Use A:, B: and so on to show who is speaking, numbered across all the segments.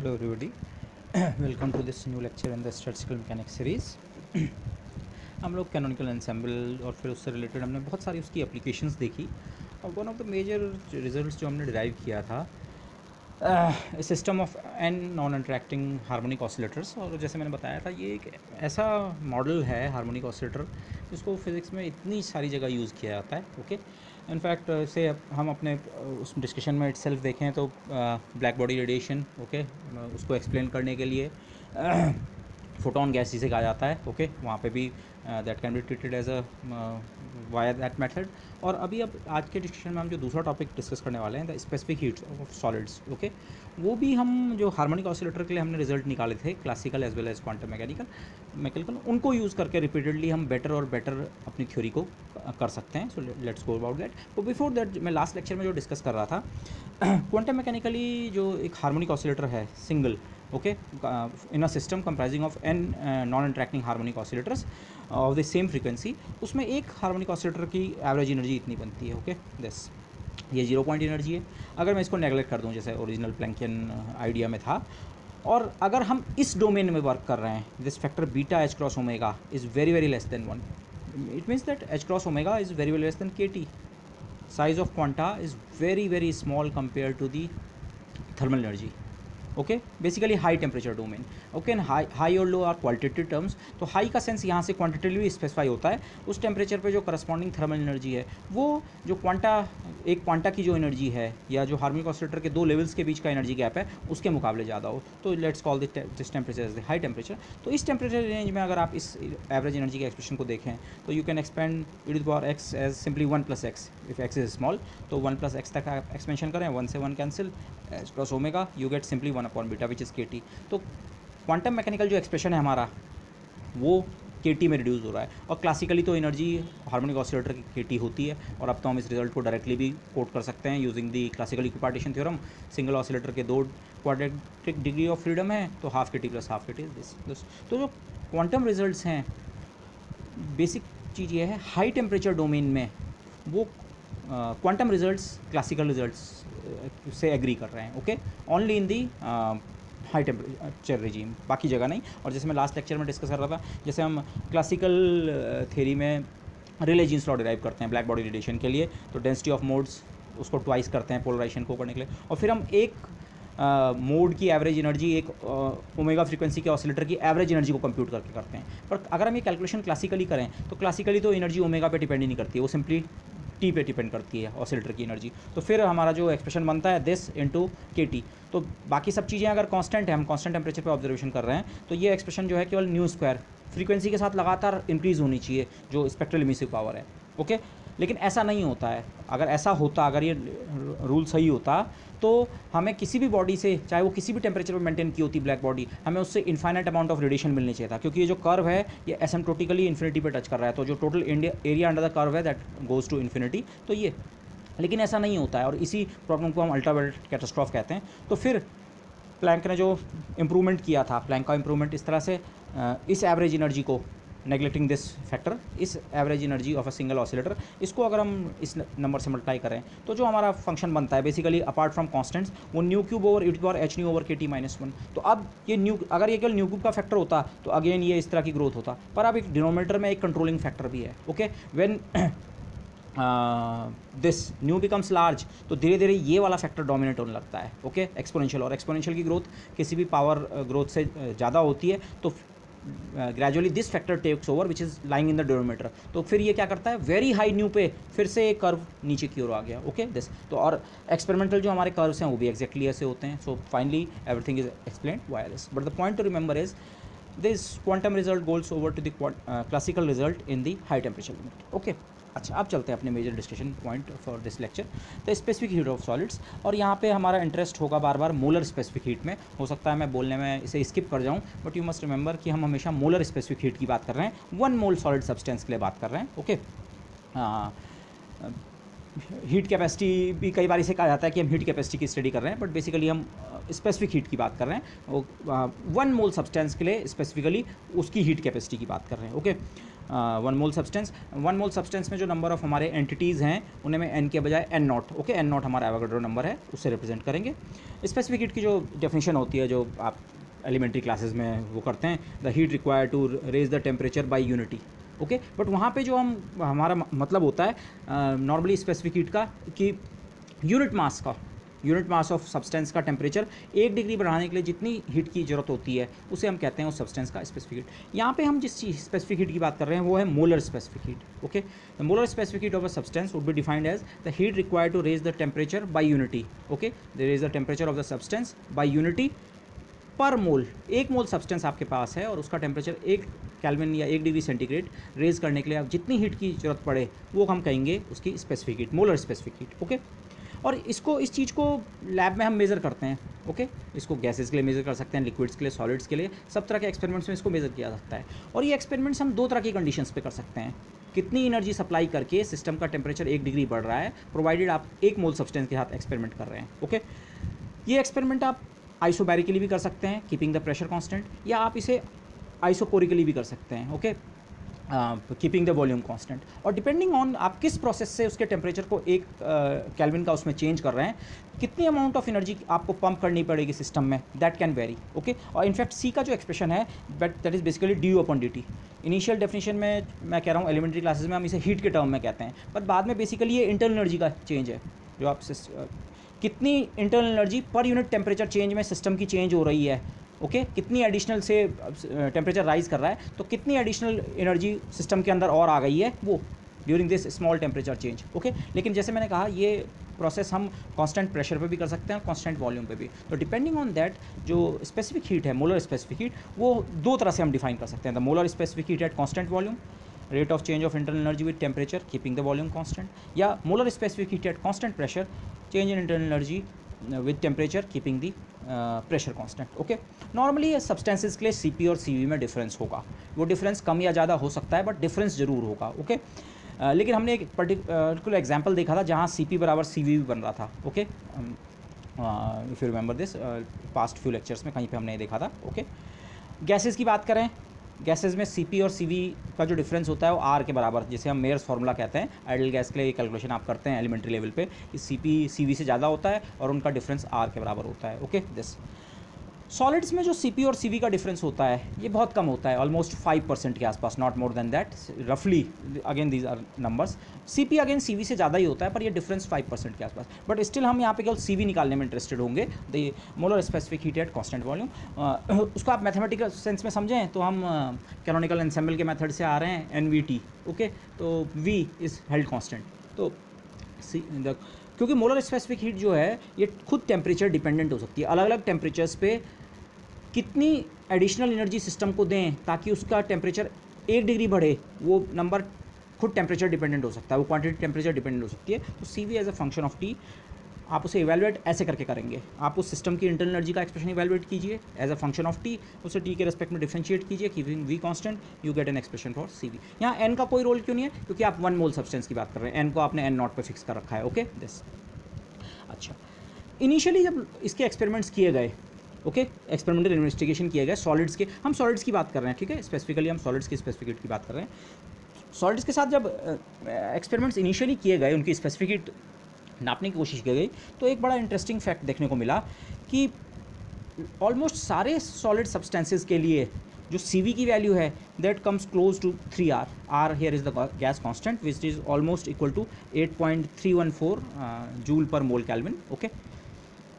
A: Hello everybody, welcome to this new lecture in the statistical mechanics series. हम लोग canonical ensemble और फिर उससे रिलेटेड हमने बहुत सारी उसकी एप्लीकेशंस देखी और one of the major results जो हमने डिराइव किया था system of N non interacting harmonic oscillators. और जैसे मैंने बताया था ये एक ऐसा मॉडल है हार्मोनिक ऑसिलेटर जिसको फिज़िक्स में इतनी सारी जगह यूज़ किया जाता है। ओके, इनफैक्ट से हम अपने उस डिस्कशन में इटसेल्फ देखें तो ब्लैक बॉडी रेडिएशन, ओके, उसको एक्सप्लेन करने के लिए फोटोन गैस जिसे कहा जाता है, ओके, वहाँ पे भी that can be treated as a via that method. और अभी अब आज के डिस्कशन में हम जो दूसरा टॉपिक डिस्कस करने वाले हैं the specific heats of solids, okay, वो भी हम जो हार्मोनिक ऑसिलेटर के लिए हमने रिजल्ट निकाले थे classical as well as quantum mechanical उनको यूज़ करके रिपीटेडली हम बेटर और बेटर अपनी थ्योरी को कर सकते हैं। So let's go about that. तो बिफोर दैट मैं लास्ट लेक्चर में जो डिस्कस कर रहा था क्वांटम मैकेनिकली जो एक हार्मोनिक ऑसिलेटर है single, okay, in a system comprising of N non interacting harmonic oscillators of the same frequency, उसमें एक हार्मोनिक ऑसिलेटर की एवरेज एनर्जी इतनी बनती है, ओके, दिस ये 0 पॉइंट एनर्जी है। अगर मैं इसको नेगलेक्ट कर दूं जैसे ओरिजिनल प्लैंकियन आइडिया में था, और अगर हम इस डोमेन में वर्क कर रहे हैं, this factor beta h cross omega is very very less than 1, it means that H cross omega is very very less than के T. size of quanta is very very small compared to the thermal energy, okay, basically high temperature domain, okay, and high और लो are qualitative terms. तो high का sense यहाँ से quantitatively specify होता है, उस temperature पे जो करस्पॉन्डिंग थर्मल एनर्जी है वो जो एक क्वांटा की जो एनर्जी है या जो हार्मोनिक ऑसिलेटर के दो लेवल्स के बीच का एनर्जी गैप है उसके मुकाबले ज़्यादा हो, तो let's call this temperature as the high temperature. तो इस टेम्परेचर रेंज में अगर आप इस एवरेज एनर्जी के एक्सप्रेशन को देखें तो you can expand e⁻x as simply 1+x if x is small, तो 1+x तक आप एक्सपेंशन करें, 1 से 1 cancel, h cross omega you get simply 1/बीटा विच इज़ के टी। तो क्वांटम मैकेनिकल जो एक्सप्रेशन है हमारा वो के टी में रिड्यूस हो रहा है, और क्लासिकली तो एनर्जी हार्मोनिक ऑसिलेटर की के टी होती है। और अब तो हम इस रिजल्ट को डायरेक्टली भी कोट कर सकते हैं using the classical equipartition theorem. Single oscillator के दो क्वाड्रेटिक डिग्री ऑफ फ्रीडम है, तो हाफ के टी प्लस हाफ के टी इज दिस। तो जो क्वांटम रिजल्ट्स हैं, बेसिक चीज़ ये है हाई टेम्परेचर डोमेन में वो क्वांटम रिजल्ट्स क्लासिकल रिजल्ट्स से एग्री कर रहे हैं, okay, only in the high temperature regime, बाकी जगह नहीं। और जैसे मैं लास्ट लेक्चर में डिस्कस कर रहा था, जैसे हम क्लासिकल थ्योरी में रेले जीन्स लॉ डिराइव करते हैं ब्लैक बॉडी रेडिएशन के लिए, तो डेंसिटी ऑफ मोड्स उसको ट्वाइस करते हैं पोलराइजेशन को करने के लिए, और फिर हम एक मोड की एवरेज एनर्जी एक ओमेगा फ्रीक्वेंसी के ऑसिलेटर की एवरेज एनर्जी को कंप्यूट करके करते हैं। पर अगर हम ये कैलकुलेशन क्लासिकली करें तो क्लासिकली तो एनर्जी ओमेगा पे डिपेंड ही नहीं करती है, वो सिंपली टी पे डिपेंड करती है ऑसिलेटर की एनर्जी। तो फिर हमारा जो एक्सप्रेशन बनता है दिस इनटू के टी। तो बाकी सब चीज़ें अगर कांस्टेंट है, हम कांस्टेंट टेम्परेचर पे ऑब्जर्वेशन कर रहे हैं, तो ये एक्सप्रेशन जो है केवल न्यू स्क्वायर फ्रीक्वेंसी के साथ लगातार इंक्रीज़ होनी चाहिए जो स्पेक्ट्रल इमिसिव पावर है, ओके। लेकिन ऐसा नहीं होता है। अगर ऐसा होता, अगर ये रूल सही होता तो हमें किसी भी बॉडी से, चाहे वो किसी भी टेम्परेचर पर मेंटेन की होती ब्लैक बॉडी, हमें उससे इन्फाइनाइट अमाउंट ऑफ रेडिएशन मिलनी चाहिए था, क्योंकि ये जो कर्व है ये एसिम्प्टोटिकली इन्फिनिटी पे टच कर रहा है, तो जो total area under the curve है दैट गोज़ टू इन्फिनिटी, तो ये, लेकिन ऐसा नहीं होता है, और इसी प्रॉब्लम को हम अल्ट्रावायलेट कैटास्ट्रॉफ कहते हैं। तो फिर प्लैंक ने जो इम्प्रूवमेंट किया था, प्लैंक का इम्प्रूवमेंट इस तरह से इस एवरेज एनर्जी को नेगलेक्टिंग दिस फैक्टर, इस average energy of a single oscillator, इसको अगर हम इस नंबर से मल्टीप्लाई करें तो जो हमारा फंक्शन बनता है बेसिकली अपार्ट फ्रॉम कांस्टेंट्स वो new cube over e⁻h new over के टी -1। तो अब ये न्यू, अगर ये केवल न्यू क्यूब का फैक्टर होता तो अगेन ये इस तरह की ग्रोथ होता, पर अब एक डिनोमिनेटर में एक कंट्रोलिंग फैक्टर भी है, okay. When this new becomes large तो धीरे धीरे ये वाला फैक्टर डोमिनेट होने लगता है, ओके, एक्सपोनेंशियल। और एक्सपोनेंशियल की ग्रोथ किसी भी पावर ग्रोथ से ज़्यादा होती है, तो gradually this factor takes over which is lying in the denominator. तो फिर ये क्या करता है, वेरी हाई न्यू पे फिर से एक कर्व नीचे की ओर आ गया, ओके, दिस। तो और एक्सपेरिमेंटल जो हमारे कर्व्स हैं वो भी एक्जैक्टली ऐसे होते हैं। So finally everything is explained via this, but the point to remember is this quantum result goes over to the classical result in the high temperature limit, okay. अच्छा, अब चलते हैं अपने major discussion point for this lecture, the specific heat of solids. और यहाँ पे हमारा interest होगा बार बार मोलर स्पेसिफिक हीट में। हो सकता है मैं बोलने में इसे स्किप कर जाऊँ, बट यू मस्ट रिमेंबर कि हम हमेशा मोलर स्पेसिफिक हीट की बात कर रहे हैं, 1 मोल सॉलिड सब्सटेंस के लिए बात कर रहे हैं, ओके। हीट कैपेसिटी भी कई बार इसे कहा जाता है कि हम हीट कैपेसिटी की स्टडी कर रहे हैं, बट बेसिकली हम स्पेसिफिक हीट की बात कर रहे हैं। 1 मोल सब्सटेंस के लिए स्पेसिफिकली उसकी हीट कैपेसिटी की बात कर रहे हैं, ओके। वन मोल सब्सटेंस में जो नंबर ऑफ हमारे एंटिटीज़ हैं उन्हें मैं एन के बजाय N naught, okay, N naught हमारा एवोगाड्रो नंबर है, उससे रिप्रेजेंट करेंगे। स्पेसिफिक हीट की जो डेफिनेशन होती है, जो आप एलिमेंट्री क्लासेस में वो करते हैं, the heat require to raise the temperature by unity, okay. But वहाँ पे जो हमारा मतलब होता है नॉर्मली स्पेसिफिक हीट का कि यूनिट मास ऑफ सब्सटेंस का टेम्परेचर 1 डिग्री बढ़ाने के लिए जितनी हीट की ज़रूरत होती है उसे हम कहते हैं उस सब्सटेंस का स्पेसिफिक हीट। यहाँ पे हम जिस चीज़ स्पेसिफिक हीट की बात कर रहे हैं वो है molar specific heat, okay. The molar specific heat of a substance would be defined as the heat required to raise the temperature by unity, okay, the raise the temperature of the substance by unity per mole. 1 mole substance आपके पास है और उसका temperature 1 kelvin या 1 degree centigrade raise करने के लिए आप जितनी हीट की ज़रूरत पड़े वो हम कहेंगे उसकी specific heat, molar specific heat, okay. और इस चीज़ को लैब में हम मेज़र करते हैं, ओके। इसको गैसेस के लिए मेज़र कर सकते हैं, लिक्विड्स के लिए, सॉलिड्स के लिए, सब तरह के एक्सपेरिमेंट्स में इसको मेज़र किया जाता है। और ये एक्सपेरिमेंट्स हम 2 तरह की कंडीशंस पे कर सकते हैं। कितनी एनर्जी सप्लाई करके सिस्टम का टेम्परेचर 1 डिग्री बढ़ रहा है, प्रोवाइडेड आप 1 मोल सब्सटेंस के साथ एक्सपेरिमेंट कर रहे हैं, ओके। ये एक्सपेरिमेंट आप आइसोबैरिकली भी कर सकते हैं, कीपिंग द प्रेशर कांस्टेंट, या आप इसे आइसोकोरिकली भी कर सकते हैं, okay, keeping the volume constant. और डिपेंडिंग ऑन आप किस प्रोसेस से उसके टेम्परेचर को 1 केल्विन का उसमें चेंज कर रहे हैं, कितनी अमाउंट ऑफ एनर्जी आपको पंप करनी पड़ेगी सिस्टम में, दैट कैन वेरी, ओके। और इनफैक्ट सी का जो एक्सप्रेशन है that is basically due upon D T. Initial definition में मैं कह रहा हूँ एलिमेंट्री क्लासेस में हम इसे हीट के टर्म में कहते हैं, पर बाद में बेसिकली ये इंटरनल एनर्जी का चेंज है, जो आप कितनी internal energy per unit temperature change में सिस्टम की चेंज हो रही है, ओके, कितनी एडिशनल से टेम्परेचर राइज कर रहा है तो कितनी एडिशनल एनर्जी सिस्टम के अंदर और आ गई है वो during this small temperature change, okay. लेकिन जैसे मैंने कहा ये प्रोसेस हम कांस्टेंट प्रेशर पे भी कर सकते हैं, कांस्टेंट वॉल्यूम पे भी। तो डिपेंडिंग ऑन दैट जो स्पेसिफिक हीट है, मोलर स्पेसिफिक हीट, वो 2 तरह से हम डिफाइन कर सकते हैं। The molar specific heat at constant volume, rate of change of internal energy with temperature keeping the volume constant, या molar specific heat at constant pressure, change in internal energy with temperature keeping the pressure constant, okay. Normally substances के लिए CP और CV में difference होगा, वो difference कम या ज़्यादा हो सकता है बट डिफरेंस ज़रूर होगा, ओके। लेकिन हमने एक पर्टिकुलर एग्जांपल देखा था जहाँ सीपी बराबर सीवी भी बन रहा था, okay. If you remember this, past few lectures में कहीं पे हमने देखा था, ओके। गैसेस की बात करें, गैसेस में सीपी और सीवी का जो डिफरेंस होता है वो आर के बराबर, जिसे हम मेयर्स फार्मूला कहते हैं। आइडियल गैस के लिए ये कैलकुलेशन आप करते हैं एलिमेंट्री लेवल पे, कि सीपी सीवी से ज़्यादा होता है और उनका डिफरेंस आर के बराबर होता है, ओके। दिस सॉलिड्स में जो सीपी और सीवी का डिफरेंस होता है ये बहुत कम होता है, ऑलमोस्ट 5% के आसपास, नॉट मोर देन दैट, रफली, again these are numbers. CP again CV से ज़्यादा ही होता है पर ये डिफरेंस 5% के आसपास, बट स्टिल हम यहाँ पे केवल सीवी निकालने में इंटरेस्टेड होंगे, the molar specific heat at constant volume. उसको आप मैथमेटिकल सेंस में समझें तो हम कैनोनिकल एंसेंबल के मेथड से आ रहे हैं, एनवीटी, ओके। तो वी इज़ हेल्ड कांस्टेंट, तो क्योंकि मोलर स्पेसिफिक हीट जो है ये खुद टेम्परेचर डिपेंडेंट हो सकती है, अलग अलग टेम्परेचर्स पे कितनी एडिशनल एनर्जी सिस्टम को दें ताकि उसका टेम्परेचर 1 डिग्री बढ़े, वो नंबर खुद टेम्परेचर डिपेंडेंट हो सकता है, वो क्वांटिटी टेम्परेचर डिपेंडेंट हो सकती है। तो C V as a function of T आप उसे इवैल्यूएट ऐसे करके करेंगे, आप उस सिस्टम की इंटरनल एनर्जी का एक्सप्रेशन इवैल्यूएट कीजिए as a function of T, उसे टी के रेस्पेक्ट में डिफरेंशिएट कीजिए, keeping V constant, you get an expression for C V. यहाँ एन का कोई रोल क्यों नहीं है, क्योंकि आप 1 मोल सब्सटेंस की बात कर रहे हैं, एन को आपने एन नॉट पे फिक्स कर रखा है, ओके। दिस अच्छा, इनिशियली जब इसके एक्सपेरिमेंट्स किए गए, ओके, एक्सपेरिमेंटल इन्वेस्टिगेशन किए गए सॉलिड्स के, हम सॉलिड्स की बात कर रहे हैं, ठीक है, स्पेसिफिकली हम सॉलिड्स की स्पेसिफिक हीट की बात कर रहे हैं। सॉलिड्स के साथ जब एक्सपेरिमेंट्स इनिशियली किए गए, उनकी स्पेसिफिक हीट नापने की कोशिश की गई, तो एक बड़ा इंटरेस्टिंग फैक्ट देखने को मिला कि ऑलमोस्ट सारे सॉलिड सब्सटेंसेस के लिए जो CV की वैल्यू है that comes close to 3R, R here is the gas constant which is almost equal to 8.314 joule per mole kelvin, okay.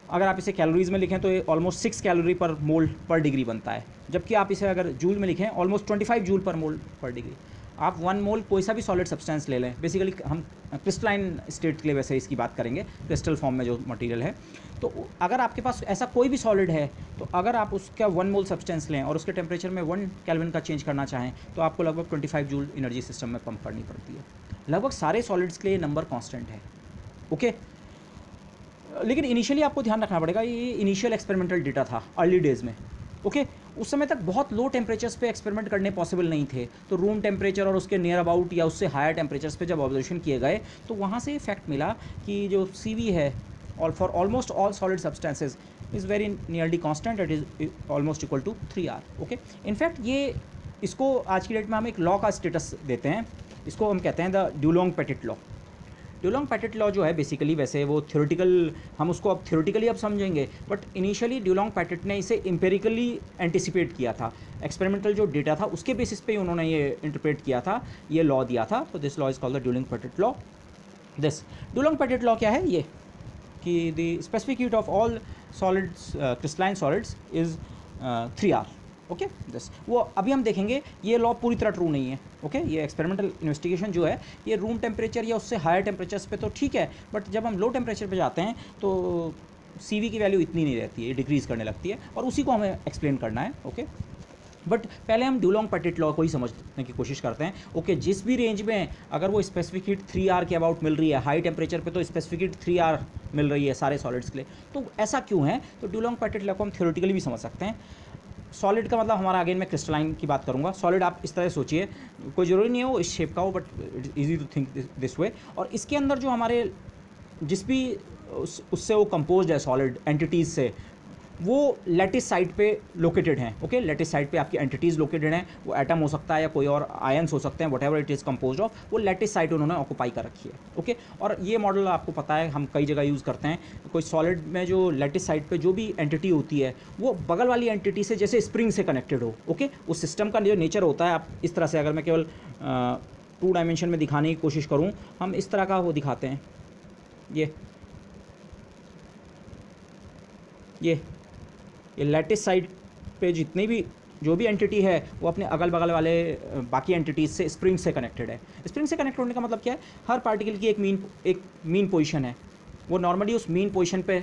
A: अगर आप इसे कैलोरीज में लिखें तो ये ऑलमोस्ट 6 कैलोरी पर मोल पर डिग्री बनता है, जबकि आप इसे अगर जूल में लिखें ऑलमोस्ट 25 जूल पर मोल पर डिग्री। आप 1 मोल कोई सा भी सॉलिड सब्सटेंस ले लें, बेसिकली हम क्रिस्टलाइन स्टेट के लिए वैसे इसकी बात करेंगे, क्रिस्टल फॉर्म में जो मटेरियल है, तो अगर आपके पास ऐसा कोई भी सॉलिड है तो अगर आप उसका 1 मोल सब्सटेंस लें और उसके टेम्परेचर में 1 केल्विन का चेंज करना चाहें तो आपको लगभग 25 जूल एनर्जी सिस्टम में पंप करनी पड़ती है। लगभग सारे सॉलिड्स के लिए नंबर कॉन्स्टेंट है, ओके। लेकिन इनिशियली आपको ध्यान रखना पड़ेगा, ये इनिशियल एक्सपेरिमेंटल डेटा था अर्ली डेज़ में, ओके। उस समय तक बहुत लो टेम्परेचर्स पे एक्सपेरिमेंट करने पॉसिबल नहीं थे, तो रूम टेम्परेचर और उसके नियर अबाउट या उससे हायर टेम्परेचर्स पे जब ऑब्जर्वेशन किए गए तो वहाँ से फैक्ट मिला कि जो CV है और for almost all solid substances is very nearly constant, it is almost equal to 3R, okay. In fact ये इसको आज की डेट में हम एक लॉ का स्टेटस देते हैं, इसको हम कहते हैं the Dulong Petit law. Dulong Petit law जो है बेसिकली, वैसे वो थ्योरेटिकल, हम उसको अब थ्योरेटिकली अब समझेंगे, बट इनिशियली ड्यूलोंग पेटिट ने इसे एम्पेरिकली एंटिसिपेट किया था। एक्सपेरिमेंटल जो डेटा था उसके बेसिस पे उन्होंने ये इंटरप्रेट किया था, ये लॉ दिया था। तो this law is called the Dulong Petit law. This Dulong Petit law क्या है, ये कि the specific heat of all solids, crystalline solids is 3R। Okay, this वो अभी हम देखेंगे, ये लॉ पूरी तरह ट्रू नहीं है। ओके, ये एक्सपेरिमेंटल इन्वेस्टिगेशन जो है ये रूम टेम्परेचर या उससे हायर टेम्परेचर्स पे तो ठीक है, बट जब हम लो टेम्परेचर पे जाते हैं तो CV की वैल्यू इतनी नहीं रहती है, डिक्रीज़ करने लगती है, और उसी को हमें एक्सप्लेन करना है। ओके, बट पहले हम ड्यूलोंग पेटिट लॉ को ही समझने की कोशिश करते हैं। ओके, जिस भी रेंज में अगर वो स्पेसिफिक हीट 3R के अबाउट मिल रही है, हाई टेम्परेचर पे तो स्पेसिफिक हीट 3R मिल रही है सारे सॉलिड्स के लिए, तो ऐसा क्यों है? तो ड्यूलोंग पेटिट लॉ को हम थ्योरेटिकली भी समझ सकते हैं। सॉलिड का मतलब हमारा, अगेन मैं क्रिस्टलाइन की बात करूंगा। सॉलिड आप इस तरह सोचिए, कोई ज़रूरी नहीं है वो इस शेप का हो, but it's easy to think this way. और इसके अंदर जो हमारे जिस भी उससे वो कंपोज्ड है सॉलिड एंटिटीज़ से, वो लैटिस साइड पे लोकेटेड हैं। ओके, लैटिस साइड पे आपकी एंटिटीज़ लोकेटेड हैं, वो एटम हो सकता है या कोई और आयंस हो सकते हैं, whatever it is composed of, वो लैटिस साइड उन्होंने ऑक्यूपाई कर रखी है। ओके, और ये मॉडल आपको पता है हम कई जगह यूज़ करते हैं। कोई सॉलिड में जो लैटिस साइड पे जो भी एंटिटी होती है वो बगल वाली एंटिटी से जैसे स्प्रिंग से कनेक्टेड हो। ओके, उस सिस्टम का जो नेचर होता है, आप इस तरह से, अगर मैं केवल 2 डायमेंशन में दिखाने की कोशिश करूँ, हम इस तरह का वो दिखाते हैं। ये लैटिस साइड पे जितनी भी जो भी एंटिटी है वो अपने अगल बगल वाले बाकी एंटिटीज़ से स्प्रिंग से कनेक्टेड है। स्प्रिंग से कनेक्ट होने का मतलब क्या है? हर पार्टिकल की एक मीन पोजीशन है, वो नॉर्मली उस मीन पोजीशन पे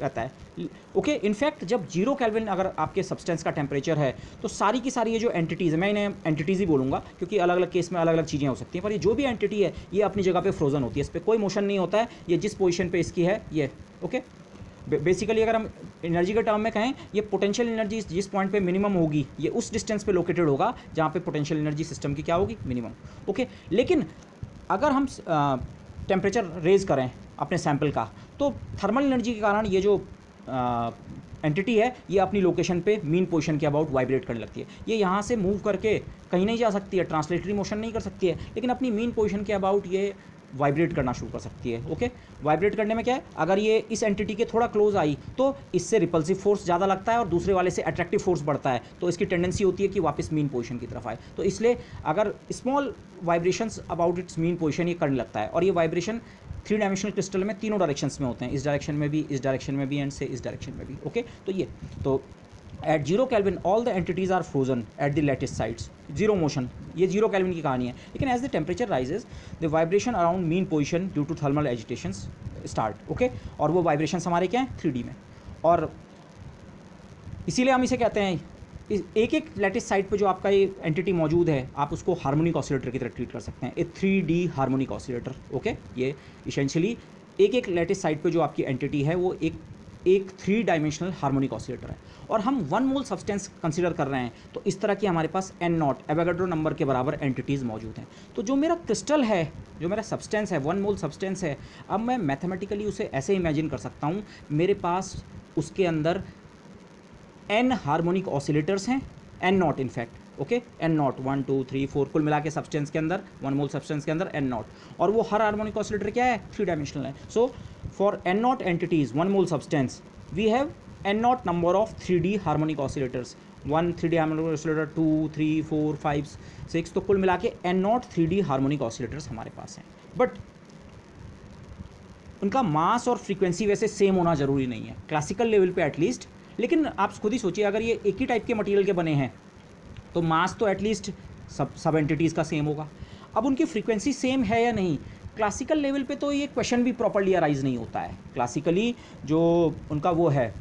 A: रहता है। ओके, इनफैक्ट जब 0 केल्विन अगर आपके सब्सटेंस का टेम्परेचर है तो सारी की सारी ये जो एंटिटीज़ है, मैं इन्हें एंटिटीज़ ही बोलूँगा क्योंकि अलग अलग केस में अलग अलग चीज़ें हो सकती हैं, पर ये जो भी एंटिटी है ये अपनी जगह पे फ्रोजन होती है, इस पर कोई मोशन नहीं होता है, ये जिस पोजीशन पे इसकी है ये। ओके, बेसिकली अगर हम एनर्जी के टर्म में कहें, ये पोटेंशियल एनर्जी जिस पॉइंट पे मिनिमम होगी ये उस डिस्टेंस पे लोकेटेड होगा जहाँ पे पोटेंशियल एनर्जी सिस्टम की क्या होगी, मिनिमम। ओके, लेकिन अगर हम टेम्परेचर रेज करें अपने सैंपल का, तो थर्मल एनर्जी के कारण ये जो एंटिटी है ये अपनी लोकेशन पे मीन पोजीशन के अबाउट वाइब्रेट करने लगती है। ये यहाँ से मूव करके कहीं नहीं जा सकती है, ट्रांसलेटरी मोशन नहीं कर सकती है, लेकिन अपनी मीन पोजीशन के अबाउट ये वाइब्रेट करना शुरू कर सकती है। ओके, वाइब्रेट करने में क्या है, अगर ये इस एंटिटी के थोड़ा क्लोज आई तो इससे रिपल्सिव फोर्स ज़्यादा लगता है और दूसरे वाले से अट्रैक्टिव फोर्स बढ़ता है, तो इसकी टेंडेंसी होती है कि वापस मीन पोजीशन की तरफ आए। तो इसलिए अगर small vibrations about it's mean position ये करने लगता है, और ये वाइब्रेशन 3 डायमेंशनल क्रिस्टल में तीनों डायरेक्शंस में होते हैं, इस डायरेक्शन में भी, इस डायरेक्शन में भी, एंड से इस डायरेक्शन में भी। ओके, तो ये तो at 0 kelvin all the entities are frozen at the lattice sides, zero motion, ये 0 केल्विन की कहानी है। लेकिन as the temperature rises the vibration around mean position due to thermal agitations start. Okay, और वो वाइब्रेशंस हमारे क्या हैं, 3D में, और इसीलिए हम इसे कहते हैं, एक एक लैटिस साइड पे जो आपका ये एंटिटी मौजूद है आप उसको हार्मोनिक ऑसिलेटर की तरह ट्रीट कर सकते हैं, ए 3D हार्मोनिक ऑसिलेटर। ओके, ये इसेंशियली एक एक लैटिस साइड पे जो आपकी एंटिटी है वो एक 3 डायमेंशनल हार्मोनिक ऑसिलेटर है, और हम 1 मोल सब्सटेंस कंसीडर कर रहे हैं, तो इस तरह की हमारे पास N0 एवोगाड्रो नंबर के बराबर एंटिटीज़ मौजूद हैं। तो जो मेरा क्रिस्टल है, जो मेरा सब्सटेंस है, 1 मोल सब्सटेंस है, अब मैं मैथमेटिकली उसे ऐसे इमेजिन कर सकता हूँ, मेरे पास उसके अंदर N हार्मोनिक ऑसिलेटर्स हैं, N0 इनफैक्ट। ओके, N0 1 2 3 4 कुल मिला के सब्सटेंस के अंदर, 1 मोल सब्सटेंस के अंदर N0, और वो हर हार्मोनिक ऑसिलेटर क्या है, 3 डायमेंशनल है। So for N0 entities 1 mole substance we have N0 number of 3D harmonic oscillators, 1 3D harmonic oscillator, 2 3 4 5 6, तो कुल मिला के N0 3D हार्मोनिक ऑसिलेटर्स हमारे पास हैं। बट उनका मास और फ्रीक्वेंसी वैसे सेम होना ज़रूरी नहीं है, क्लासिकल लेवल पे एटलीस्ट। लेकिन आप खुद ही सोचिए, अगर ये एक ही टाइप के मटेरियल के बने हैं तो मास तो एटलीस्ट सब एंटिटीज़ का सेम होगा। अब उनकी फ्रीक्वेंसी सेम है या नहीं, क्लासिकल लेवल पे तो ये क्वेश्चन भी प्रॉपर्ली अराइज नहीं होता है। क्लासिकली जो उनका वो है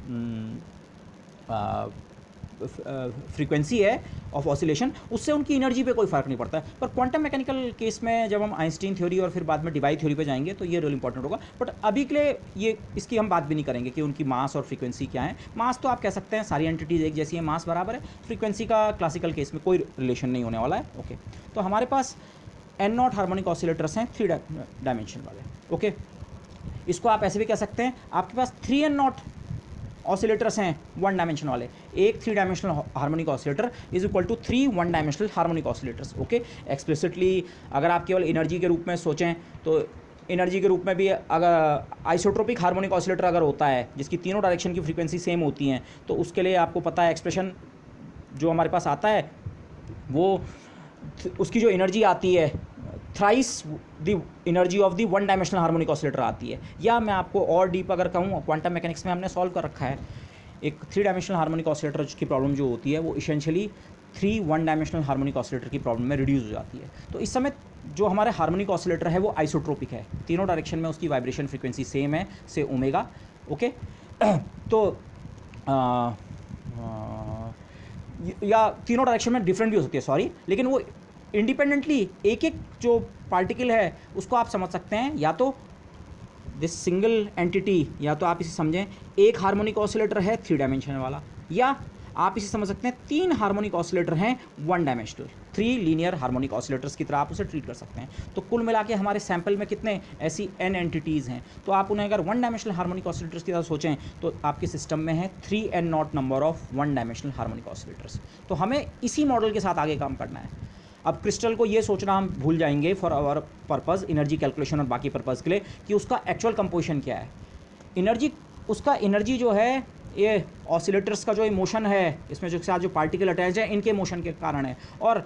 A: फ्रीक्वेंसी है ऑफ ऑसिलेशन, उससे उनकी एनर्जी पे कोई फ़र्क नहीं पड़ता है। पर क्वांटम मैकेनिकल केस में जब हम आइंस्टीन थ्योरी और फिर बाद में डिबाई थ्योरी पे जाएंगे तो ये रोल इंपॉर्टेंट होगा। बट अभी के लिए ये इसकी हम बात भी नहीं करेंगे कि उनकी मास और फ्रीक्वेंसी क्या है। मास तो आप कह सकते हैं सारी एंटिटीज़ एक जैसी है, मास बराबर है। फ्रीक्वेंसी का क्लासिकल केस में कोई रिलेशन नहीं होने वाला है। ओके, तो हमारे पास N0 हार्मोनिक ऑसिलेटर्स हैं 3 डायमेंशन वाले। ओके, इसको आप ऐसे भी कह सकते हैं, आपके पास 3N0 ऑसिलेटर्स हैं वन डायमेंशन वाले, एक 3 dimensional harmonic oscillator is equal to 3 1 dimensional harmonic oscillators. Okay, explicitly अगर आप केवल एनर्जी के रूप में सोचें तो एनर्जी के रूप में भी अगर आइसोट्रोपिक हार्मोनिक ऑसिलेटर अगर होता है जिसकी तीनों डायरेक्शन की फ्रीक्वेंसी सेम होती हैं, तो उसके लिए आपको पता है एक्सप्रेशन जो हमारे पास आता है वो उसकी जो एनर्जी आती है thrice the energy of the one dimensional harmonic oscillator आती है। या मैं आपको और डीप अगर कहूँ, क्वांटम मैकेनिक्स में हमने सॉल्व कर रखा है एक 3 डायमेंशनल हार्मोनिक ऑसिलेटर की प्रॉब्लम जो होती है वो इसेंशियली 3 1 डायमेंशनल हार्मोनिक ऑसिलेटर की प्रॉब्लम में रिड्यूस हो जाती है। तो इस समय जो हमारे हार्मोनिक ऑसिलेटर है वो आइसोट्रोपिक है, तीनों डायरेक्शन में उसकी वाइब्रेशन फ्रीक्वेंसी सेम है से ओमेगा। ओके, तो या तीनों डायरेक्शन में डिफरेंट भी हो सकती है, सॉरी, लेकिन वो इंडिपेंडेंटली एक एक जो पार्टिकल है उसको आप समझ सकते हैं या तो दिस सिंगल एंटिटी, या तो आप इसे समझें एक हार्मोनिक ऑसिलेटर है 3 डायमेंशन वाला, या आप इसे समझ सकते हैं 3 हार्मोनिक ऑसिलेटर हैं 1 डायमेंशनल, 3 लीनियर हार्मोनिक ऑसिलेटर्स की तरह आप उसे ट्रीट कर सकते हैं। तो कुल मिला के हमारे सैंपल में कितने ऐसी n एंटिटीज़ हैं, तो आप उन्हें अगर 1 डायमेंशनल हार्मोनिक ऑसिलेटर्स की तरह सोचें तो आपके सिस्टम में है 3n0 number of 1 dimensional harmonic oscillators. तो हमें इसी मॉडल के साथ आगे काम करना है। अब क्रिस्टल को ये सोचना हम भूल जाएंगे for our purpose, energy calculation और बाकी पर्पज़ के लिए, कि उसका एक्चुअल कंपोजिशन क्या है। एनर्जी, उसका एनर्जी जो है ये ऑसिलेटर्स का जो इमोशन है, इसमें जो साथ जो पार्टिकल अटैच है इनके मोशन के कारण है, और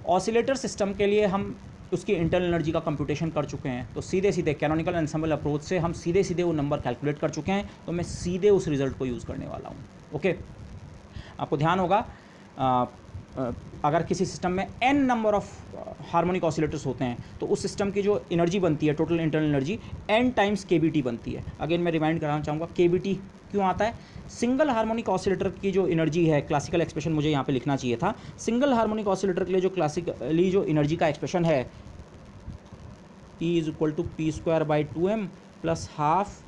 A: ऑसिलेटर सिस्टम के लिए हम उसकी इंटरनल एनर्जी का कंप्यूटेशन कर चुके हैं। तो सीधे सीधे कैनोनिकल एंसेंबल अप्रोच से हम सीधे सीधे वो नंबर कैलकुलेट कर चुके हैं, तो मैं सीधे उस रिजल्ट को यूज़ करने वाला हूँ। ओके, आपको ध्यान होगा अगर किसी सिस्टम में n number of harmonic oscillators होते हैं तो उस सिस्टम की जो एनर्जी बनती है, total internal energy, n times kBt बनती है। अगेन मैं रिमाइंड कराना चाहूँगा kBt क्यों आता है। सिंगल हार्मोनिक ऑसिलेटर की जो एनर्जी है, क्लासिकल एक्सप्रेशन मुझे यहाँ पे लिखना चाहिए था, सिंगल हार्मोनिक ऑसिलेटर के लिए जो क्लासिकली जो एनर्जी का एक्सप्रेशन है E is equal to p²/2m plus half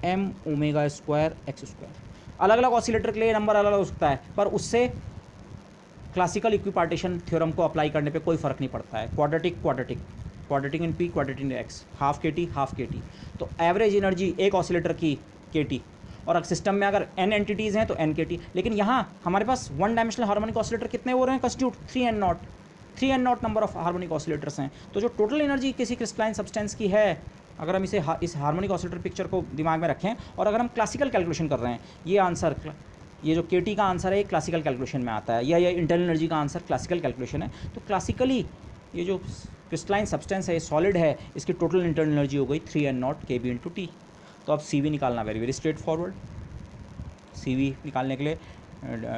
A: m omega square x square. अलग अलग ऑसिलेटर के लिए नंबर अलग अलग हो सकता है, पर उससे क्लासिकल इक्विपार्टीशन थ्योरम को अप्लाई करने पे कोई फ़र्क नहीं पड़ता है। Quadratic in p, quadratic in x, half kt। तो एवरेज एनर्जी एक ऑसिलेटर की kt, और सिस्टम में अगर n एंटिटीज़ हैं तो n kt। लेकिन यहाँ हमारे पास 1 डायमेंशनल हार्मोनिक ऑसिलेटर कितने हो रहे हैं constitute, 3n0 number of harmonic oscillators हैं। तो जो टोटल एनर्जी किसी क्रिस्टलाइन सब्सटेंस की है, अगर हम इस हार्मोनिक ऑसिलेटर पिक्चर को दिमाग में रखें और अगर हम क्लासिकल कैलकुलेशन कर रहे हैं, ये आंसर, ये जो kT का आंसर है ये क्लासिकल कैलकुलेशन में आता है, या ये इंटरनल एनर्जी का आंसर क्लासिकल कैलकुलेशन है। तो क्लासिकली ये जो क्रिस्टलाइन सब्सटेंस है, ये सॉलिड है, इसकी टोटल इंटरनल एनर्जी हो गई 3n0 kB × T। तो अब CV निकालना very very straightforward. CV निकालने के लिए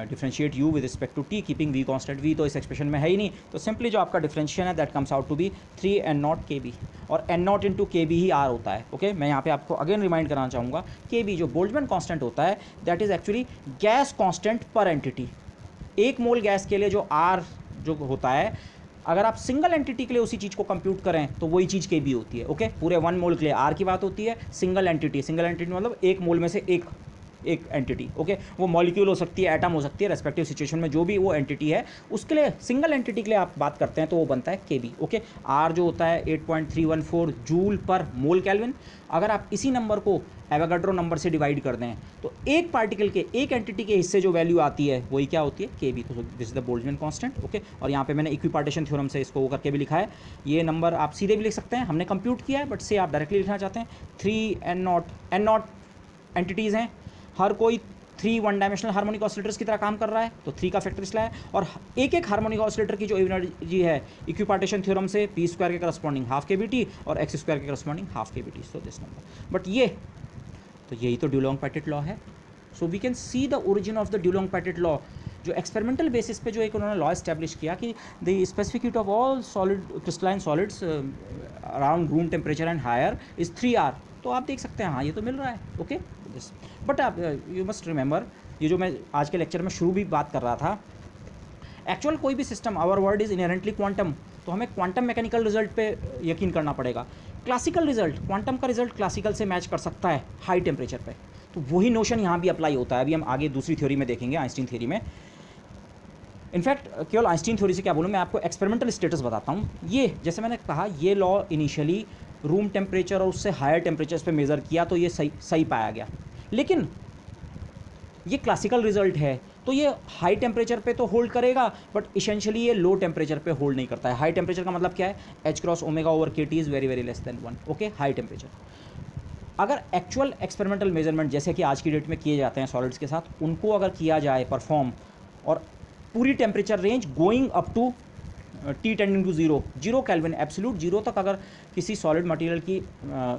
A: differentiate u with respect to t keeping v constant. v तो इस एक्सप्रेशन में है ही नहीं, तो सिंपली जो आपका डिफरेंशिएशन है that comes out to be 3n0 kb, और n0 इंटू kb ही r होता है। ओके, मैं यहाँ पे आपको अगेन रिमाइंड कराना चाहूँगा, kb जो बोल्ट्जमैन कांस्टेंट होता है that is actually gas constant पर एंटिटी। एक मोल गैस के लिए जो r जो होता है, अगर आप सिंगल एंटिटी के लिए उसी चीज़ को कंप्यूट करें तो वही चीज़ kb होती है। ओके, पूरे 1 मोल के लिए r की बात होती है, सिंगल एंटिटी मतलब एक मोल में से एक एंटिटी। ओके, वो मॉलिक्यूल हो सकती है, एटम हो सकती है, रेस्पेक्टिव सिचुएशन में जो भी वो एंटिटी है उसके लिए सिंगल एंटिटी के लिए आप बात करते हैं तो वो बनता है kb। ओके, r जो होता है 8.314 जूल पर मोल केल्विन। अगर आप इसी नंबर को एवोगाड्रो नंबर से डिवाइड कर दें तो एक पार्टिकल के, एक एंटिटी के हिस्से जो वैल्यू आती है वही क्या होती है, kb। तो this is the Boltzmann constant. Okay, और यहाँ पे मैंने इक्विपार्टीशन थ्योरम से इसको वो करके भी लिखा है। ये नंबर आप सीधे भी लिख सकते हैं, हमने कंप्यूट किया है, बट से आप डायरेक्टली लिखना चाहते हैं 3n0 एंटिटीज़ हैं, हर कोई 3 1 डायमेंशनल हार्मोनिक ऑसिलेटर्स की तरह काम कर रहा है, तो 3 का फैक्टर इसलिए है, और एक एक हार्मोनिक ऑसिलेटर की जो एनर्जी है इक्विपार्टीशन थ्योरम से p² के करस्पॉन्डिंग हाफ kBt और x² के corresponding half kBt। So this number, but यही तो ड्यूलोंग-पेटिट लॉ है। So we can see the origin of the Dulong Petit law, जो एक्सपेरिमेंटल बेसिस पे जो एक उन्होंने लॉ एस्टैब्लिश किया कि the specific heat of all solid crystalline solids around room temperature and higher is 3R। तो आप देख सकते हैं, हाँ ये तो मिल रहा है। ओके, बट आप यू मस्ट रिमेंबर, ये जो मैं आज के लेक्चर में शुरू भी बात कर रहा था, एक्चुअल कोई भी system, our world is inherently quantum, तो हमें क्वांटम मैकेनिकल रिजल्ट पे यकीन करना पड़ेगा। क्लासिकल रिजल्ट, क्वांटम का रिजल्ट क्लासिकल से मैच कर सकता है हाई टेम्परेचर पे, तो वही नोशन यहाँ भी अप्लाई होता है। अभी हम आगे दूसरी थ्योरी में देखेंगे, आइंस्टीन थ्योरी में। इनफैक्ट केवल आइंस्टीन थ्योरी से क्या बोलूँ, मैं आपको एक्सपेरिमेंटल स्टेटस बताता हूँ। ये जैसे मैंने कहा, ये लॉ इनिशियली रूम टेम्परेचर और उससे हायर टेम्परेचर्स पे मेज़र किया तो ये सही पाया गया, लेकिन ये क्लासिकल रिजल्ट है। तो ये हाई टेम्परेचर पे तो होल्ड करेगा, बट इसेंशियली ये लो टेम्परेचर पे होल्ड नहीं करता है। हाई टेम्परेचर का मतलब क्या है, एच क्रॉस ओमेगा ओवर के T is very very less than 1। Okay, high temperature. अगर एक्चुअल एक्सपेरिमेंटल मेजरमेंट जैसे कि आज की डेट में किए जाते हैं सॉलिड्स के साथ, उनको अगर किया जाए परफॉर्म, और पूरी temperature range going up to T tending to zero, zero kelvin, absolute zero तक अगर किसी सॉलिड मटेरियल की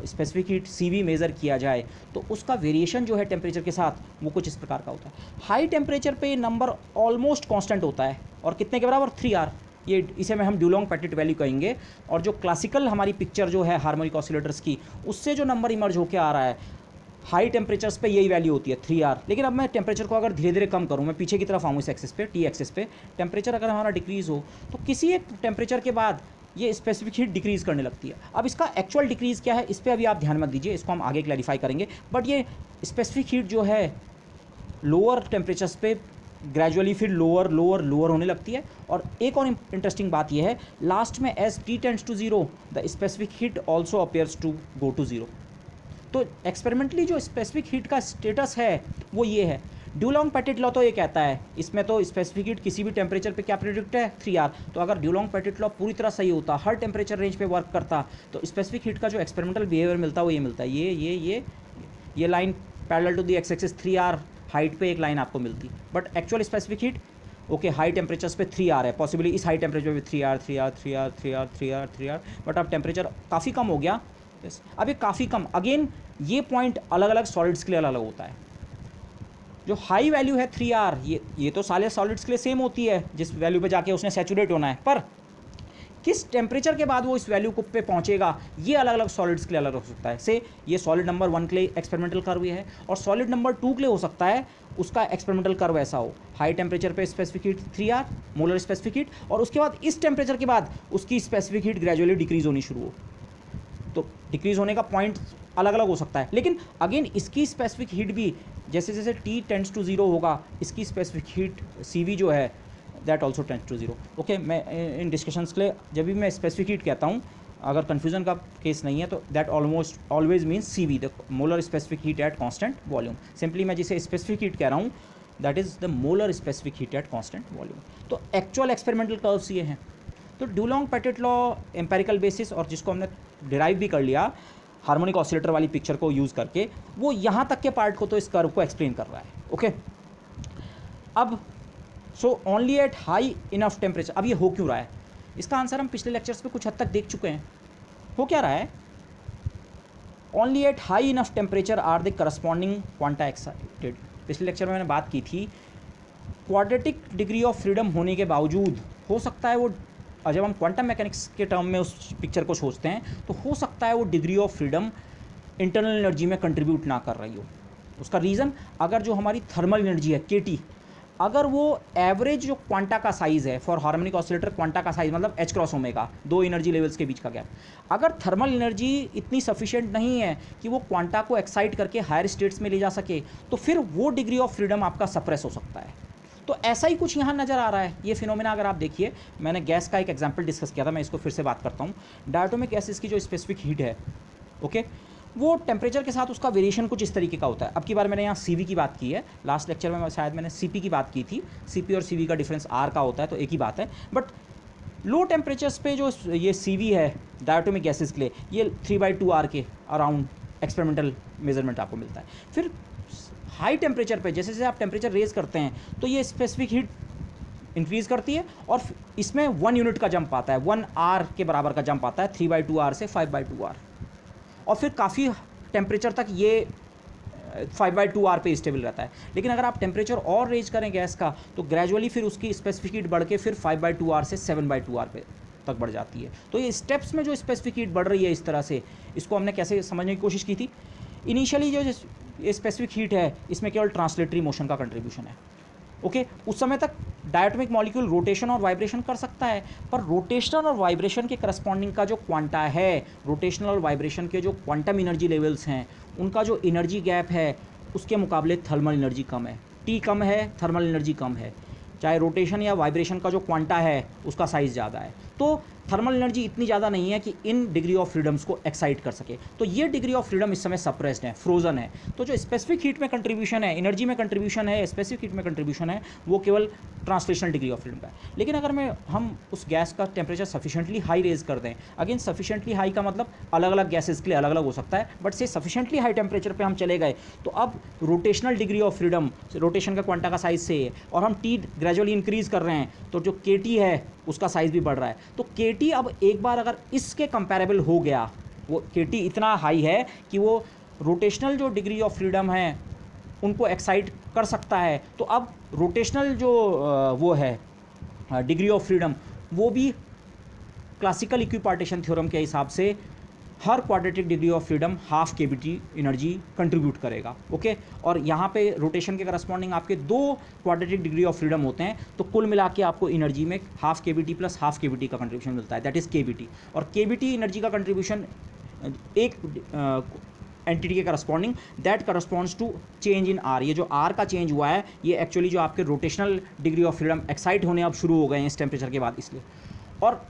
A: स्पेसिफिक हीट CV मेज़र किया जाए, तो उसका वेरिएशन जो है टेम्परेचर के साथ वो कुछ इस प्रकार का होता है। हाई टेम्परेचर पे नंबर ऑलमोस्ट कांस्टेंट होता है, और कितने के बराबर, 3R। ये इसे में हम ड्यूलोंग पेटिट वैल्यू कहेंगे। और जो क्लासिकल हमारी पिक्चर जो है हार्मोनिक ऑसिलेटर्स की, उससे जो नंबर इमर्ज होकर आ रहा है हाई टेम्परेचर्स पे यही वैल्यू होती है 3R। लेकिन अब मैं टेम्परेचर को अगर धीरे धीरे कम करूँ, मैं पीछे की तरफ आऊँ इस एक्सिस पे, T एक्सिस पे, टेम्परेचर अगर हमारा डिक्रीज़ हो, तो किसी एक टेम्परेचर के बाद ये स्पेसिफिक हीट डिक्रीज़ करने लगती है। अब इसका एक्चुअल डिक्रीज़ क्या है, इस पर अभी आप ध्यान मत दीजिए, इसको हम आगे क्लैरिफाई करेंगे। बट ये स्पेसिफिक हीट जो है लोअर टेम्परेचर्स पे ग्रेजुअली फिर लोअर लोअर लोअर होने लगती है। और एक और इंटरेस्टिंग बात यह है, लास्ट में as T tends to zero the specific heat also appears to go to zero. तो एक्सपेरिमेंटली जो स्पेसिफिक हीट का स्टेटस है वो ये है। ड्यूलोंग पेटिट लॉ तो ये कहता है, इसमें तो स्पेसिफिक हीट किसी भी टेम्परेचर पे क्या प्रेडिक्ट है, 3R। तो अगर ड्यूलोंग पेटिट लॉ पूरी तरह सही होता, हर टेम्परेचर रेंज पे वर्क करता, तो स्पेसिफिक हीट का जो एक्सपेरिमेंटल बिहेवियर मिलता है वो ये मिलता है, ये line parallel to the X axis 3R height पे एक लाइन आपको मिलती। But actual specific heat okay high temperatures पे 3R है, पॉसिबली इस हाई टेम्परेचर पे 3R, बट अब टेम्परेचर काफ़ी कम हो गया। अब ये काफ़ी कम, अगेन ये पॉइंट अलग अलग सॉलिड्स के लिए अलग अलग होता है। जो हाई वैल्यू है 3R, ये तो सारे सॉलिड्स के लिए सेम होती है, जिस वैल्यू पे जाके उसने सैचुरेट होना है, पर किस टेम्परेचर के बाद वो इस वैल्यू को पे पहुंचेगा ये अलग अलग सॉलिड्स के लिए अलग हो सकता है। से ये सॉलिड नंबर 1 के लिए एक्सपेरिमेंटल कर्व ये है, और सॉलिड नंबर 2 के लिए हो सकता है उसका एक्सपेरिमेंटल कर्व ऐसा हो, हाई टेम्परेचर पे specific heat 3R molar specific heat, और उसके बाद इस टेम्परेचर के बाद उसकी स्पेसिफिक हीट ग्रेजुअली डिक्रीज होनी शुरू हो। तो डिक्रीज होने का पॉइंट अलग अलग हो सकता है, लेकिन अगेन इसकी स्पेसिफिक हीट भी जैसे जैसे T टेंड्स टू जीरो होगा, इसकी स्पेसिफिक हीट CV जो है that also tends to zero. Okay, मैं इन डिस्कशंस के लिए जब भी मैं स्पेसिफिक हीट कहता हूँ, अगर कन्फ्यूजन का केस नहीं है, तो that almost always means CV, the molar specific heat at constant volume. Simply मैं जिसे स्पेसिफिक हीट कह रहा हूँ that is the molar specific heat at constant volume. तो एक्चुअल एक्सपेरिमेंटल कर्व्स ये हैं। तो ड्यूलोंग पेटिट लॉ एम्पेरिकल बेसिस, और जिसको हमने डिराइव भी कर लिया हार्मोनिक ऑसिलेटर वाली पिक्चर को यूज़ करके, वो यहाँ तक के पार्ट को तो इस कर्व को एक्सप्लेन कर रहा है। ओके, अब so only at high enough temperature, अब ये हो क्यों रहा है, इसका आंसर हम पिछले लेक्चर्स पे कुछ हद तक देख चुके हैं। हो क्या रहा है, only at high enough temperature are the corresponding quanta excited. पिछले लेक्चर में मैंने बात की थी, क्वाड्रेटिक डिग्री ऑफ फ्रीडम होने के बावजूद हो सकता है वो, जब हम क्वांटम मैकेनिक्स के टर्म में उस पिक्चर को सोचते हैं, तो हो सकता है वो degree of freedom internal energy में कंट्रीब्यूट ना कर रही हो। उसका रीज़न, अगर जो हमारी थर्मल एनर्जी है KT, अगर वो एवरेज जो क्वांटा का साइज़ है फॉर हार्मोनिक ऑसिलेटर, क्वांटा का साइज़ मतलब H क्रॉस ओमेगा, दो एनर्जी लेवल्स के बीच का गैप, अगर थर्मल एनर्जी इतनी सफिशिएंट नहीं है कि वो क्वांटा को एक्साइट करके हायर स्टेट्स में ले जा सके, तो फिर वो डिग्री ऑफ फ्रीडम आपका सप्रेस हो सकता है। तो ऐसा ही कुछ यहाँ नज़र आ रहा है। ये फिनोमेना अगर आप देखिए, मैंने गैस का एक एग्जांपल डिस्कस किया था, मैं इसको फिर से बात करता हूँ। डायटोमिक गैसेस की जो स्पेसिफिक हीट है, ओके, वो टेम्परेचर के साथ उसका वेरिएशन कुछ इस तरीके का होता है। अब की बार मैंने यहाँ CV की बात की है, लास्ट लेक्चर में शायद मैंने CP की बात की थी। CP और CV का डिफरेंस R का होता है, तो एक ही बात है। बट लो टेम्परेचर्स पे जो ये CV है डायटोमिक गैसेस के लिए, ये 3/2R के अराउंड एक्सपेरिमेंटल मेजरमेंट आपको मिलता है। फिर हाई टेम्परेचर पे जैसे जैसे आप टेम्परेचर रेज करते हैं, तो ये स्पेसिफिक हीट इंक्रीज़ करती है, और इसमें 1 यूनिट का जंप आता है, 1R के बराबर का जंप आता है 3/2R से 5/2R, और फिर काफ़ी टेम्परेचर तक ये 5/2R पे स्टेबल रहता है। लेकिन अगर आप टेम्परेचर और रेज करें गैस का, तो ग्रेजुअली फिर उसकी स्पेसिफिक हीट बढ़ के फिर 5/2R से 7/2R पे तक बढ़ जाती है। तो ये स्टेप्स में जो स्पेसिफिक हीट बढ़ रही है इस तरह से, इसको हमने कैसे समझने की कोशिश की थी। इनिशियली जो ये स्पेसिफिक हीट है, इसमें केवल ट्रांसलेटरी मोशन का कंट्रीब्यूशन है। ओके, उस समय तक डायटोमिक मॉलिक्यूल रोटेशन और वाइब्रेशन कर सकता है, पर रोटेशन और वाइब्रेशन के करस्पॉन्डिंग का जो क्वांटा है, रोटेशनल और वाइब्रेशन के जो क्वांटम एनर्जी लेवल्स हैं, उनका जो एनर्जी गैप है, उसके मुकाबले थर्मल एनर्जी कम है। T कम है, थर्मल एनर्जी कम है, चाहे रोटेशन या वाइब्रेशन का जो क्वांटा है उसका साइज़ ज़्यादा है। तो थर्मल एनर्जी इतनी ज़्यादा नहीं है कि इन डिग्री ऑफ फ्रीडम्स को एक्साइट कर सके। तो ये डिग्री ऑफ फ्रीडम इस समय सप्रेस्ड है, फ्रोजन है। तो जो स्पेसिफिक हीट में कंट्रीब्यूशन है, एनर्जी में कंट्रीब्यूशन है, स्पेसिफिक हीट में कंट्रीब्यूशन है, वो केवल ट्रांसलेशनल डिग्री ऑफ फ्रीडम का है। लेकिन अगर हम उस गैस का टेम्परेचर सफिशिएंटली हाई रेज कर दें, अगेन सफिशिएंटली हाई का मतलब अलग अलग गैसेस के लिए अलग अलग हो सकता है, बट से सफिशिएंटली हाई टेम्परेचर पे हम चले गए तो अब rotational degree of freedom, rotation का क्वांटा का साइज से है, और हम टी ग्रेजुअली इंक्रीज कर रहे हैं, तो जो के टी है उसका साइज़ भी बढ़ रहा है। तो के टी अब एक बार अगर इसके कंपैरेबल हो गया, वो के टी इतना हाई है कि वो रोटेशनल जो डिग्री ऑफ फ्रीडम है उनको एक्साइट कर सकता है, तो अब रोटेशनल जो वो है डिग्री ऑफ फ्रीडम, वो भी क्लासिकल इक्विपार्टीशन थ्योरम के हिसाब से हर quadratic degree of freedom half K V T energy contribute करेगा। ओके, और यहाँ पे रोटेशन के करस्पॉन्डिंग आपके 2 क्वाड्रेटिक डिग्री ऑफ फ्रीडम होते हैं, तो कुल मिला के आपको एनर्जी में half KBT plus half KBT का कंट्रीब्यूशन मिलता है, दैट इज़ केवीटी। और केवीटी एनर्जी का कंट्रीब्यूशन एक एंटिटी के corresponding that corresponds to change in R. ये जो आर का चेंज हुआ है ये एक्चुअली जो आपके rotational degree of freedom excite होने अब शुरू हो गए हैं इस टेम्परेचर के बाद, इसलिए। और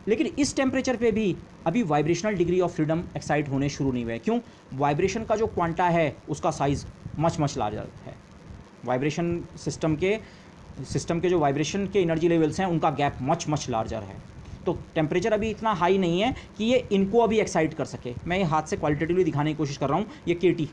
A: लेकिन इस टेम्परेचर पे भी अभी vibrational degree of freedom excite होने शुरू नहीं हुए। क्यों? वाइब्रेशन का जो क्वांटा है उसका साइज़ मच लार्जर है। वाइब्रेशन सिस्टम के जो वाइब्रेशन के एनर्जी लेवल्स हैं उनका गैप मच लार्जर है। तो टेम्परेचर अभी इतना हाई नहीं है कि ये इनको अभी एक्साइट कर सके। मैं ये हाथ से क्वालिटेटिवली दिखाने की कोशिश कर रहा हूँ। ये के टी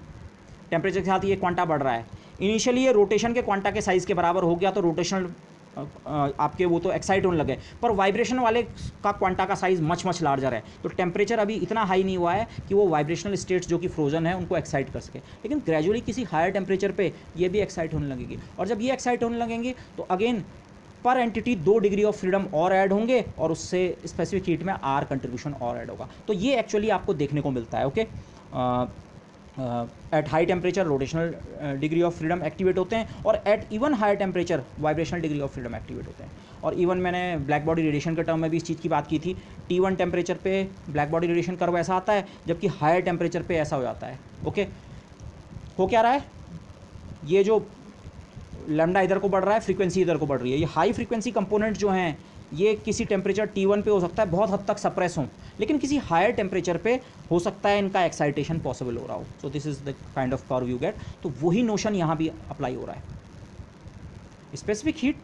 A: टेम्परेचर के साथ ये क्वांटा बढ़ रहा है। इनिशियली ये रोटेशन के क्वांटा के साइज़ के बराबर हो गया तो रोटेशनल आपके वो तो एक्साइट होने लगे, पर वाइब्रेशन वाले का क्वांटा का साइज़ मच लार्जर है। तो टेम्परेचर अभी इतना हाई नहीं हुआ है कि वो वाइब्रेशनल स्टेट्स जो कि फ्रोजन है उनको एक्साइट कर सके, लेकिन ग्रेजुअली किसी हायर टेम्परेचर पे ये भी एक्साइट होने लगेगी। और जब ये एक्साइट होने लगेंगी तो again per entity 2 degree of freedom और ऐड होंगे और उससे स्पेसिफिक हीट में आर कंट्रीब्यूशन और ऐड होगा। तो ये एक्चुअली आपको देखने को मिलता है। Okay, at high temperature rotational degree of freedom activate होते हैं और at even higher temperature vibrational degree of freedom activate होते हैं। और इवन मैंने ब्लैक बॉडी रेडिएशन के टर्म में भी इस चीज़ की बात की थी। T1 टेम्परेचर पे ब्लैक बॉडी रेडिएशन कर्व ऐसा आता है, जबकि हायर टेम्परेचर पे ऐसा हो जाता है। ओके, हो क्या रहा है? ये जो लैम्डा इधर को बढ़ रहा है, फ्रीक्वेंसी इधर को बढ़ रही है। ये हाई फ्रीक्वेंसी कंपोनेंट जो हैं ये किसी टेम्परेचर T1 पे हो सकता है बहुत हद तक सप्रेस हों, लेकिन किसी हायर टेम्परेचर पे हो सकता है इनका एक्साइटेशन पॉसिबल हो रहा हो। So this is the kind of curve you get. तो वही नोशन यहाँ भी अप्लाई हो रहा है। स्पेसिफिक हीट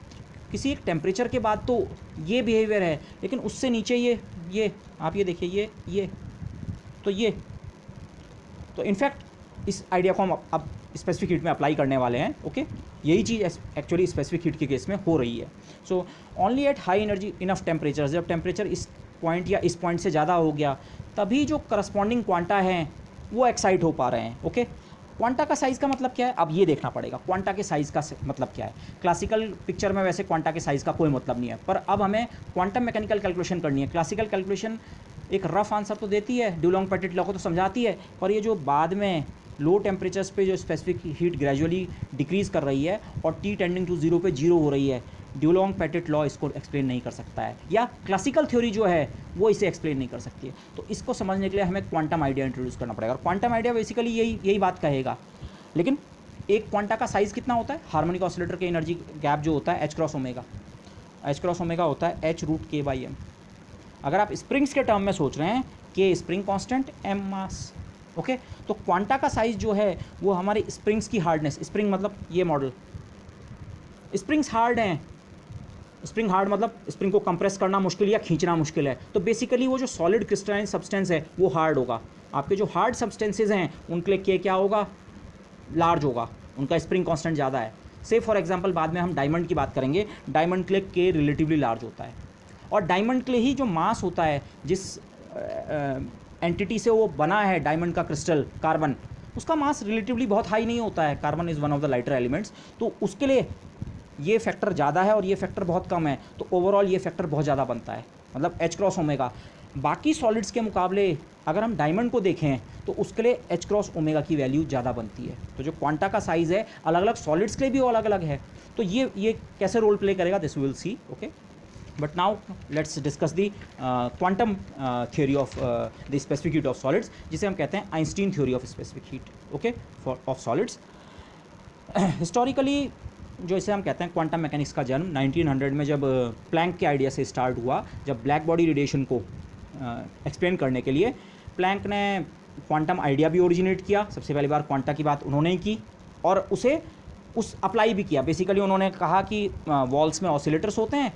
A: किसी एक टेम्परेचर के बाद तो ये बिहेवियर है, लेकिन उससे नीचे ये आप ये देखिए ये तो इनफैक्ट इस आइडिया को हम अब स्पेसिफिक हीट में अप्लाई करने वाले हैं। ओके, यही चीज़ एक्चुअली स्पेसिफिक हीट के केस में हो रही है। So only at high energy enough temperature, जब टेम्परेचर इस पॉइंट या इस पॉइंट से ज़्यादा हो गया तभी जो करस्पॉन्डिंग क्वांटा हैं वो एक्साइट हो पा रहे हैं। ओके, क्वांटा का साइज़ का मतलब क्या है? अब ये देखना पड़ेगा क्वांटा के साइज़ का मतलब क्या है। क्लासिकल पिक्चर में वैसे क्वांटा के साइज़ का कोई मतलब नहीं है, पर अब हमें क्वांटम मैकेनिकल कैलकुलेशन करनी है। क्लासिकल कैलकुलेशन एक रफ आंसर तो देती है, ड्यूलॉन्ग पेटिट लॉ को तो समझाती है, पर ये जो बाद में लो टेम्परेचर्स पे जो स्पेसिफिक हीट ग्रेजुअली डिक्रीज़ कर रही है और टी टेंडिंग टू 0 पे 0 हो रही है, ड्यूलॉन्ग पेटिट लॉ इसको एक्सप्लेन नहीं कर सकता है, या क्लासिकल थ्योरी जो है वो इसे एक्सप्लेन नहीं कर सकती है। तो इसको समझने के लिए हमें क्वांटम आइडिया इंट्रोड्यूस करना पड़ेगा, और क्वांटम आइडिया बेसिकली यही बात कहेगा। लेकिन एक क्वांटा का साइज़ कितना होता है? हार्मोनिक ऑसिलेटर के एनर्जी गैप जो होता है एच क्रॉस ओमेगा होता है h√k/m। अगर आप स्प्रिंग्स के टर्म में सोच रहे हैं, k स्प्रिंग कांस्टेंट, m मास। ओके, तो क्वांटा का साइज़ जो है वो हमारे स्प्रिंग्स की हार्डनेस, स्प्रिंग मतलब ये मॉडल, स्प्रिंग्स हार्ड हैं, स्प्रिंग हार्ड मतलब स्प्रिंग को कंप्रेस करना मुश्किल या खींचना मुश्किल है। तो बेसिकली वो जो सॉलिड क्रिस्टलाइन सब्सटेंस है वो हार्ड होगा। आपके जो हार्ड सब्सटेंसेज हैं उनके लिए के क्या होगा? लार्ज होगा, उनका स्प्रिंग कांस्टेंट ज़्यादा है। से फॉर एग्जांपल बाद में हम डायमंड की बात करेंगे, डायमंड के लिए के रिलेटिवली लार्ज होता है, और डायमंड के लिए ही जो मास होता है, जिस एंटिटी से वो बना है डायमंड का क्रिस्टल कार्बन, उसका मास रिलेटिवली बहुत हाई नहीं होता है। Carbon is one of the lighter elements, तो उसके लिए ये फैक्टर ज़्यादा है और ये फैक्टर बहुत कम है, तो ओवरऑल ये फैक्टर बहुत ज़्यादा बनता है, मतलब एच क्रॉस ओमेगा। बाकी सॉलिड्स के मुकाबले अगर हम डायमंड को देखें तो उसके लिए एच क्रॉस ओमेगा की वैल्यू ज़्यादा बनती है। तो जो क्वांटा का साइज़ है अलग अलग सॉलिड्स के लिए भी वो अलग अलग है। तो ये कैसे रोल प्ले करेगा, this will see. Okay, but now let's discuss the quantum theory of the specific heat of solids, जिसे हम कहते हैं Einstein theory of specific heat. Okay, of solids. Historically जो इसे हम कहते हैं क्वांटम मैकेनिक्स का जन्म 1900 में जब प्लैंक के आइडिया से स्टार्ट हुआ, जब ब्लैक बॉडी रेडिएशन को एक्सप्लेन करने के लिए प्लैंक ने क्वांटम आइडिया भी ओरिजिनेट किया। सबसे पहली बार क्वांटा की बात उन्होंने ही की और उसे अप्लाई भी किया। बेसिकली उन्होंने कहा कि वॉल्स में ऑसिलेटर्स होते हैं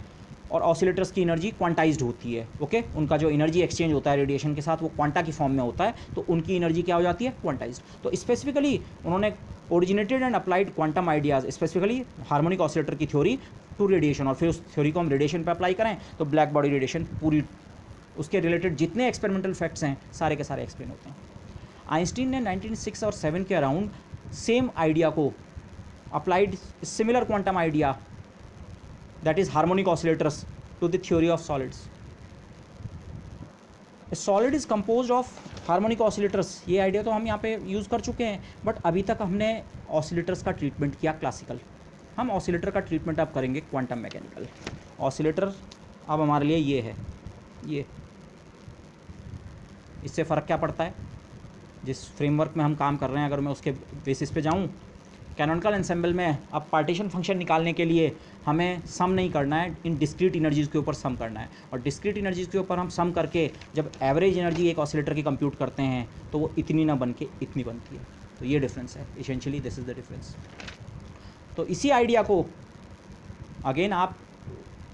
A: और ऑसिलेटर्स की एनर्जी क्वांटाइज्ड होती है। ओके, उनका जो एनर्जी एक्सचेंज होता है रेडिएशन के साथ वो क्वांटा की फॉर्म में होता है, तो उनकी एनर्जी क्या हो जाती है, क्वांटाइज्ड। तो स्पेसिफिकली उन्होंने originated and applied quantum ideas, specifically harmonic oscillator की थ्योरी टू रेडिएशन, और फिर उस थ्योरी को हम रेडिएशन पर अप्लाई करें तो ब्लैक बॉडी रेडिएशन पूरी, उसके रिलेटेड जितने एक्सपेरिमेंटल फैक्ट्स हैं सारे के सारे एक्सप्लेन होते हैं। आइंस्टीन ने 1906 और 7 के अराउंड सेम आइडिया को applied similar quantum idea, that is harmonic oscillators, to the theory of solids. A solid is composed of harmonic oscillators. ये आइडिया तो हम यहाँ पे यूज़ कर चुके हैं, बट अभी तक हमने ऑसिलेटर्स का ट्रीटमेंट किया क्लासिकल। हम ऑसिलेटर का ट्रीटमेंट अब करेंगे क्वांटम मैकेनिकल। ऑसिलेटर अब हमारे लिए ये है, ये इससे फ़र्क क्या पड़ता है, जिस फ्रेमवर्क में हम काम कर रहे हैं अगर मैं उसके बेसिस पे जाऊँ, कैनोनिकल एंसेंबल में अब पार्टीशन फंक्शन निकालने के लिए हमें सम नहीं करना है, इन डिस्क्रीट एनर्जीज़ के ऊपर सम करना है। और डिस्क्रीट एनर्जीज़ के ऊपर हम सम करके जब एवरेज एनर्जी एक ऑसिलेटर की कंप्यूट करते हैं तो वो इतनी ना बन के इतनी बनती है। तो ये डिफरेंस है, essentially this is the difference. तो इसी आइडिया को अगेन आप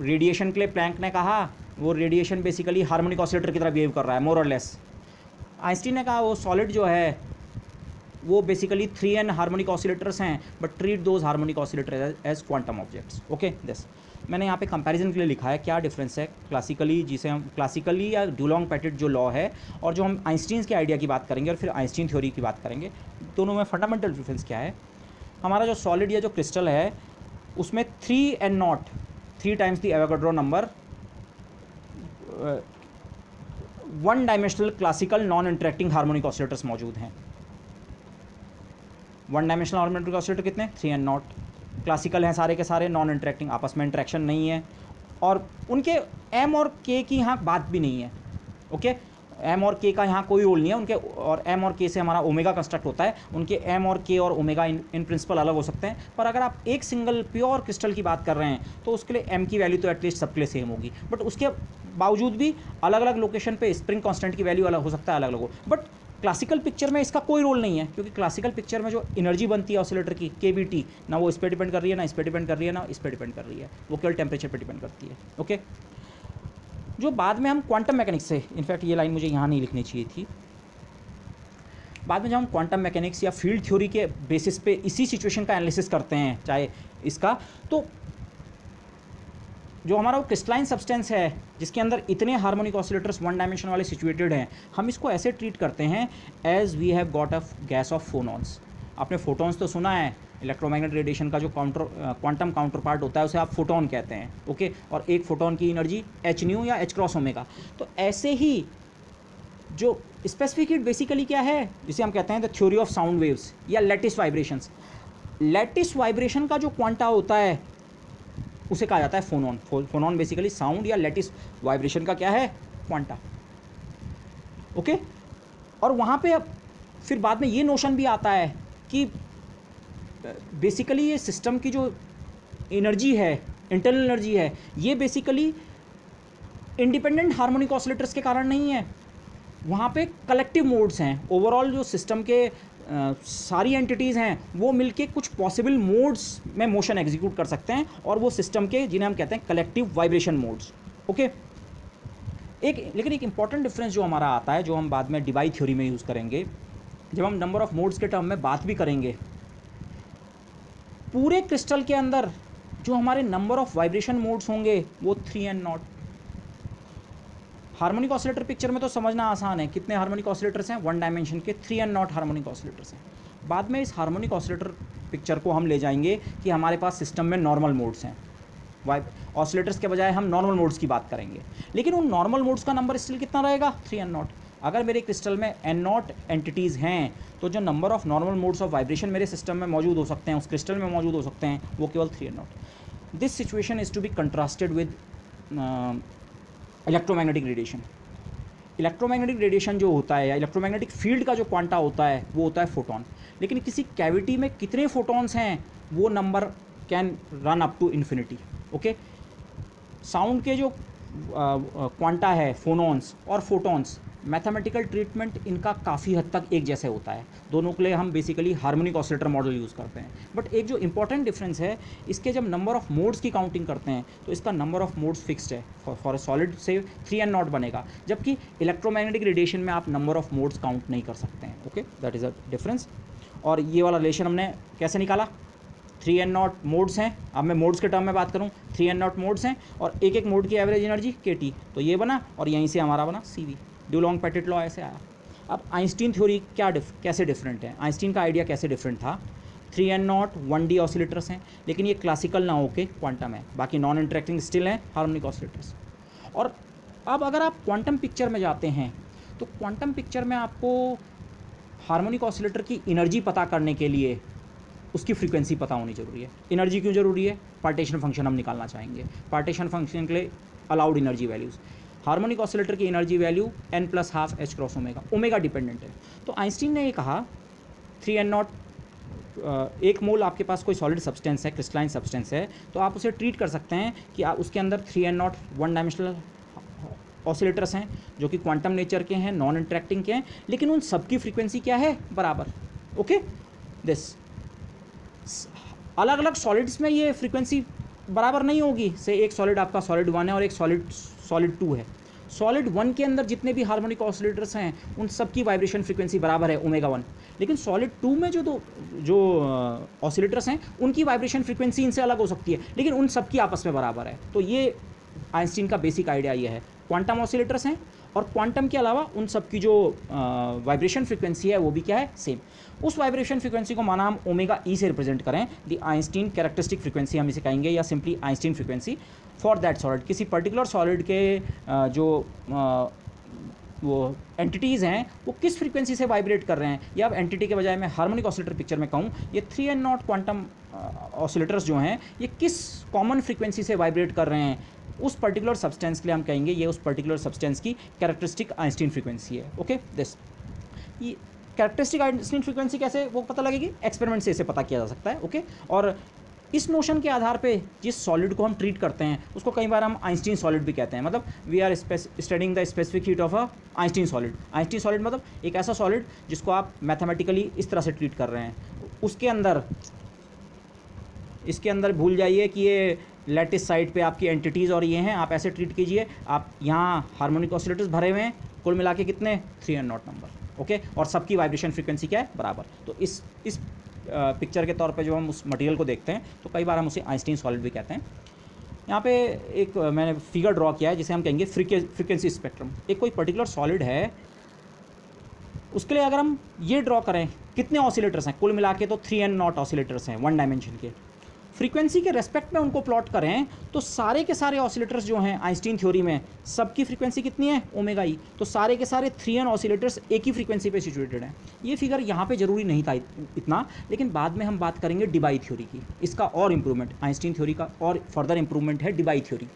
A: रेडिएशन के लिए प्लैंक ने कहा वो रेडिएशन बेसिकली हार्मोनिक ऑसिलेटर की तरह बिहेव कर रहा है, मोर और लेस। आइंस्टीन ने कहा वो सॉलिड जो है वो बेसिकली 3n हार्मोनिक ऑसिलेटर्स हैं, but treat those harmonic oscillator as quantum objects. Okay, this मैंने यहाँ पे कंपैरिजन के लिए लिखा है क्या डिफरेंस है क्लासिकली, जिसे हम क्लासिकली या डुलोंग पैटिट जो लॉ है और जो हम आइंस्टीन के आइडिया की बात करेंगे और फिर आइंस्टीन थ्योरी की बात करेंगे, दोनों में फंडामेंटल डिफरेंस क्या है। हमारा जो सॉलिड या जो क्रिस्टल है उसमें 3n0, 3 times the Avogadro number, 1 dimensional classical non interacting harmonic oscillators मौजूद हैं। 1 डायमेंशनल हार्मोनिक ऑसिलेटर कितने, 3n0। क्लासिकल हैं सारे के सारे, नॉन इंटरेक्टिंग, आपस में इंटरेक्शन नहीं है, और उनके m और k की यहाँ बात भी नहीं है। ओके, m और k का यहाँ कोई रोल नहीं है उनके, और m और k से हमारा ओमेगा कंस्ट्रक्ट होता है। उनके m और k और ओमेगा इन प्रिंसिपल अलग हो सकते हैं, पर अगर आप एक सिंगल प्योर क्रिस्टल की बात कर रहे हैं तो उसके लिए m की वैल्यू तो एटलीस्ट सबके लिए सेम होगी, बट उसके बावजूद भी अलग अलग लोकेशन पे स्प्रिंग कांस्टेंट की वैल्यू अलग हो सकता है, अलग अलग हो। बट क्लासिकल पिक्चर में इसका कोई रोल नहीं है, क्योंकि क्लासिकल पिक्चर में जो एनर्जी बनती है ऑसिलेटर की KBT, ना वो इस पर डिपेंड कर रही है, ना इस पर डिपेंड कर रही है, ना इस पर डिपेंड कर रही है, वो केवल टेम्परेचर पर डिपेंड करती है। ओके, जो बाद में हम क्वांटम मैकेनिक्स से, इनफैक्ट ये लाइन मुझे यहाँ नहीं लिखनी चाहिए थी, बाद में जब हम क्वांटम मैकेनिक्स या फील्ड थ्योरी के बेसिस पे इसी सिचुएशन का एनालिसिस करते हैं, चाहे इसका, तो जो हमारा वो क्रिस्टलाइन सब्सटेंस है जिसके अंदर इतने हार्मोनिक ऑसिलेटर्स 1 डायमेंशन वाले सिचुएटेड हैं, हम इसको ऐसे ट्रीट करते हैं as we have got a gas of photons. आपने फोटॉन्स तो सुना है, इलेक्ट्रोमैग्नेटिक रेडिएशन का जो क्वांटम काउंटर पार्ट होता है उसे आप फोटोन कहते हैं। ओके, और एक फोटोन की एनर्जी h/nu या h क्रॉस ओमेगा। तो ऐसे ही जो स्पेसिफिक हीट बेसिकली क्या है, जिसे हम कहते हैं the theory of sound waves या लैटिस वाइब्रेशंस। लैटिस वाइब्रेशन का जो क्वांटा होता है उसे कहा जाता है फोनॉन। फोनॉन बेसिकली साउंड या लैटिस वाइब्रेशन का क्या है, क्वांटा। ओके, और वहाँ पे अब फिर बाद में ये नोशन भी आता है कि बेसिकली ये सिस्टम की जो एनर्जी है, इंटरनल एनर्जी है, ये बेसिकली इंडिपेंडेंट हार्मोनिक ऑसिलेटर्स के कारण नहीं है, वहाँ पे कलेक्टिव मोड्स हैं। ओवरऑल जो सिस्टम के सारी एंटिटीज़ हैं वो मिलके कुछ पॉसिबल मोड्स में मोशन एग्जीक्यूट कर सकते हैं, और वो सिस्टम के जिन्हें हम कहते हैं कलेक्टिव वाइब्रेशन मोड्स। ओके, लेकिन एक इंपॉर्टेंट डिफरेंस जो हमारा आता है, जो हम बाद में डिबाई थ्योरी में यूज़ करेंगे, जब हम नंबर ऑफ मोड्स के टर्म में बात भी करेंगे, पूरे क्रिस्टल के अंदर जो हमारे नंबर ऑफ वाइब्रेशन मोड्स होंगे वो 3n0। हार्मोनिक ऑसिलेटर पिक्चर में तो समझना आसान है, कितने हार्मोनिक ऑसिलेटर्स हैं, 1 डायमेंशन के 3n0 हार्मोनिक ऑसिलेटर्स हैं। बाद में इस हार्मोनिक ऑसिलेटर पिक्चर को हम ले जाएंगे कि हमारे पास सिस्टम में नॉर्मल मोड्स हैं, ऑसिलेटर्स के बजाय हम नॉर्मल मोड्स की बात करेंगे, लेकिन उन नॉर्मल मोड्स का नंबर स्टिल कितना रहेगा, 3n0। अगर मेरे क्रिस्टल में n0 एंटिटीज़ हैं तो जो number of normal modes of vibration मेरे सिस्टम में मौजूद हो सकते हैं, उस क्रिस्टल में मौजूद हो सकते हैं, वो केवल 3n0। This situation is to be contrasted with electromagnetic radiation. Electromagnetic radiation जो होता है या इलेक्ट्रोमैग्नेटिक फील्ड का जो क्वांटा होता है वो होता है फोटॉन, लेकिन किसी कैविटी में कितने फोटॉन्स हैं वो number can run up to infinity. Okay, sound के जो क्वांटा है, फोनॉन्स और फोटॉन्स, मैथमेटिकल ट्रीटमेंट इनका काफ़ी हद तक एक जैसे होता है। दोनों के लिए हम basically harmonic oscillator model use करते हैं। बट एक जो इंपॉर्टेंट डिफरेंस है, इसके जब नंबर ऑफ मोड्स की काउंटिंग करते हैं तो इसका नंबर ऑफ मोड्स फिक्स्ड है। फॉर अ सॉलिड से 3n0 बनेगा, जबकि इलेक्ट्रोमैग्नेटिक रेडिएशन में आप नंबर ऑफ मोड्स काउंट नहीं कर सकते हैं। Okay, that is a difference. और ये वाला रिलेशन हमने कैसे निकाला, 3n0 मोड्स हैं। अब मैं मोड्स के टर्म में बात करूँ, 3n0 मोड्स हैं और एक एक मोड की एवरेज एनर्जी kT, तो ये बना और यहीं से हमारा बना CV। ड्यूलॉन्ग पेटिट लॉ ऐसे आया। अब आइंस्टीन थ्योरी कैसे डिफरेंट है, आइंस्टीन का आइडिया कैसे डिफरेंट था। 3n0 1D ऑसिलेटर्स हैं, लेकिन ये क्लासिकल ना होके क्वांटम है, बाकी नॉन इंटरेक्टिंग स्टिल हैं हार्मोनिक ऑसिलेटर्स। और अब अगर आप क्वांटम पिक्चर में जाते हैं तो क्वांटम पिक्चर में आपको हार्मोनिक ऑसिलेटर की एनर्जी पता करने के लिए उसकी फ्रीक्वेंसी पता होनी जरूरी है। एनर्जी क्यों जरूरी है, पार्टीशन फंक्शन हम निकालना चाहेंगे। पार्टीशन फंक्शन के लिए allowed energy values, harmonic oscillator की energy value n+12 h cross omega, omega dependent है। तो आइंस्टीन ने ये कहा 3n0 1 मोल आपके पास कोई सॉलिड सब्सटेंस है, क्रिस्टलाइन सब्सटेंस है, तो आप उसे ट्रीट कर सकते हैं कि आप उसके अंदर 3n0 वन डायमेंशनल ऑसिलेटर्स हैं जो कि क्वांटम नेचर के हैं, नॉन इंटरेक्टिंग के हैं, लेकिन उन सबकी फ्रीक्वेंसी क्या है, बराबर। ओके, दिस अलग अलग सॉलिड्स में ये फ्रीक्वेंसी बराबर नहीं होगी। से एक सॉलिड आपका सॉलिड 1 है और एक सॉलिड 2 है। सॉलिड 1 के अंदर जितने भी हार्मोनिक ऑसिलेटर्स हैं उन सब की वाइब्रेशन फ्रीक्वेंसी बराबर है ω1, लेकिन सॉलिड 2 में जो ऑसिलेटर्स हैं उनकी वाइब्रेशन फ्रीक्वेंसी इनसे अलग हो सकती है, लेकिन उन सब की आपस में बराबर है। तो ये आइंस्टीन का बेसिक आइडिया ये है, क्वांटम ऑसिलेटर्स हैं और क्वांटम के अलावा उन सब की जो वाइब्रेशन फ्रीक्वेंसी है वो भी क्या है, सेम। उस वाइब्रेशन फ्रीक्वेंसी को माना हम ω से रिप्रेजेंट करें, द आइंस्टीन कैरेक्टरिस्टिक फ्रीक्वेंसी हम इसे कहेंगे, या simply Einstein frequency for that solid. किसी पर्टिकुलर सॉलिड के जो वो एंटिटीज़ हैं वो किस फ्रीक्वेंसी से वाइब्रेट कर रहे हैं, या अब एंटिटी के बजाय मैं हार्मोनिक ऑसिलेटर पिक्चर में कहूँ, ये 3n0 क्वांटम ऑसिलेटर्स जो हैं ये किस कॉमन फ्रीक्वेंसी से वाइब्रेट कर रहे हैं, उस पर्टिकुलर सब्सटेंस के लिए हम कहेंगे ये उस पर्टिकुलर सब्सटेंस की कैरेक्टरिस्टिक आइंस्टीन फ्रीक्वेंसी है। ओके, दिस ये कैरेक्टरिस्टिक आइंस्टीन फ्रीक्वेंसी कैसे वो पता लगेगी, एक्सपेरिमेंट से इसे पता किया जा सकता है। ओके, और इस नोशन के आधार पे जिस सॉलिड को हम ट्रीट करते हैं उसको कई बार हम आइंस्टीन सॉलिड भी कहते हैं। मतलब we are studying the specific heat of a Einstein solid. Einstein solid मतलब एक ऐसा सॉलिड जिसको आप मैथमेटिकली इस तरह से ट्रीट कर रहे हैं, इसके अंदर भूल जाइए कि ये लैटिस साइड पे आपकी एंटिटीज़ और ये हैं, आप ऐसे ट्रीट कीजिए। आप यहाँ हार्मोनिक ऑसिलेटर्स भरे हुए हैं, कुल मिला के कितने, 3n0 नंबर। ओके, और सबकी वाइब्रेशन फ्रीक्वेंसी क्या है, बराबर। तो इस पिक्चर के तौर पे जो हम उस मटेरियल को देखते हैं तो कई बार हम उसे आइंस्टीन सॉलिड भी कहते हैं। यहाँ पे एक मैंने फिगर ड्रॉ किया है जिसे हम कहेंगे फ्रीक्वेंसी स्पेक्ट्रम। एक कोई पर्टिकुलर सॉलिड है, उसके लिए अगर हम ये ड्रॉ करें कितने ऑसिलेटर्स हैं, कुल मिला के तो 3n0 ऑसिलेटर्स हैं वन डायमेंशन के। फ्रीक्वेंसी के रेस्पेक्ट में उनको प्लॉट करें तो सारे के सारे ऑसिलेटर्स जो हैं आइंस्टीन थ्योरी में सबकी फ्रीक्वेंसी कितनी है, ω, तो सारे के सारे 3n ऑसिलेटर्स एक ही फ्रीक्वेंसी पे सिचुएटेड हैं। ये फिगर यहाँ पे ज़रूरी नहीं था इतना, लेकिन बाद में हम बात करेंगे डिबाई थ्योरी की। इसका और इम्प्रूवमेंट, आइंस्टीन थ्योरी का और फर्दर इम्प्रूवमेंट है डिबाई थ्योरी।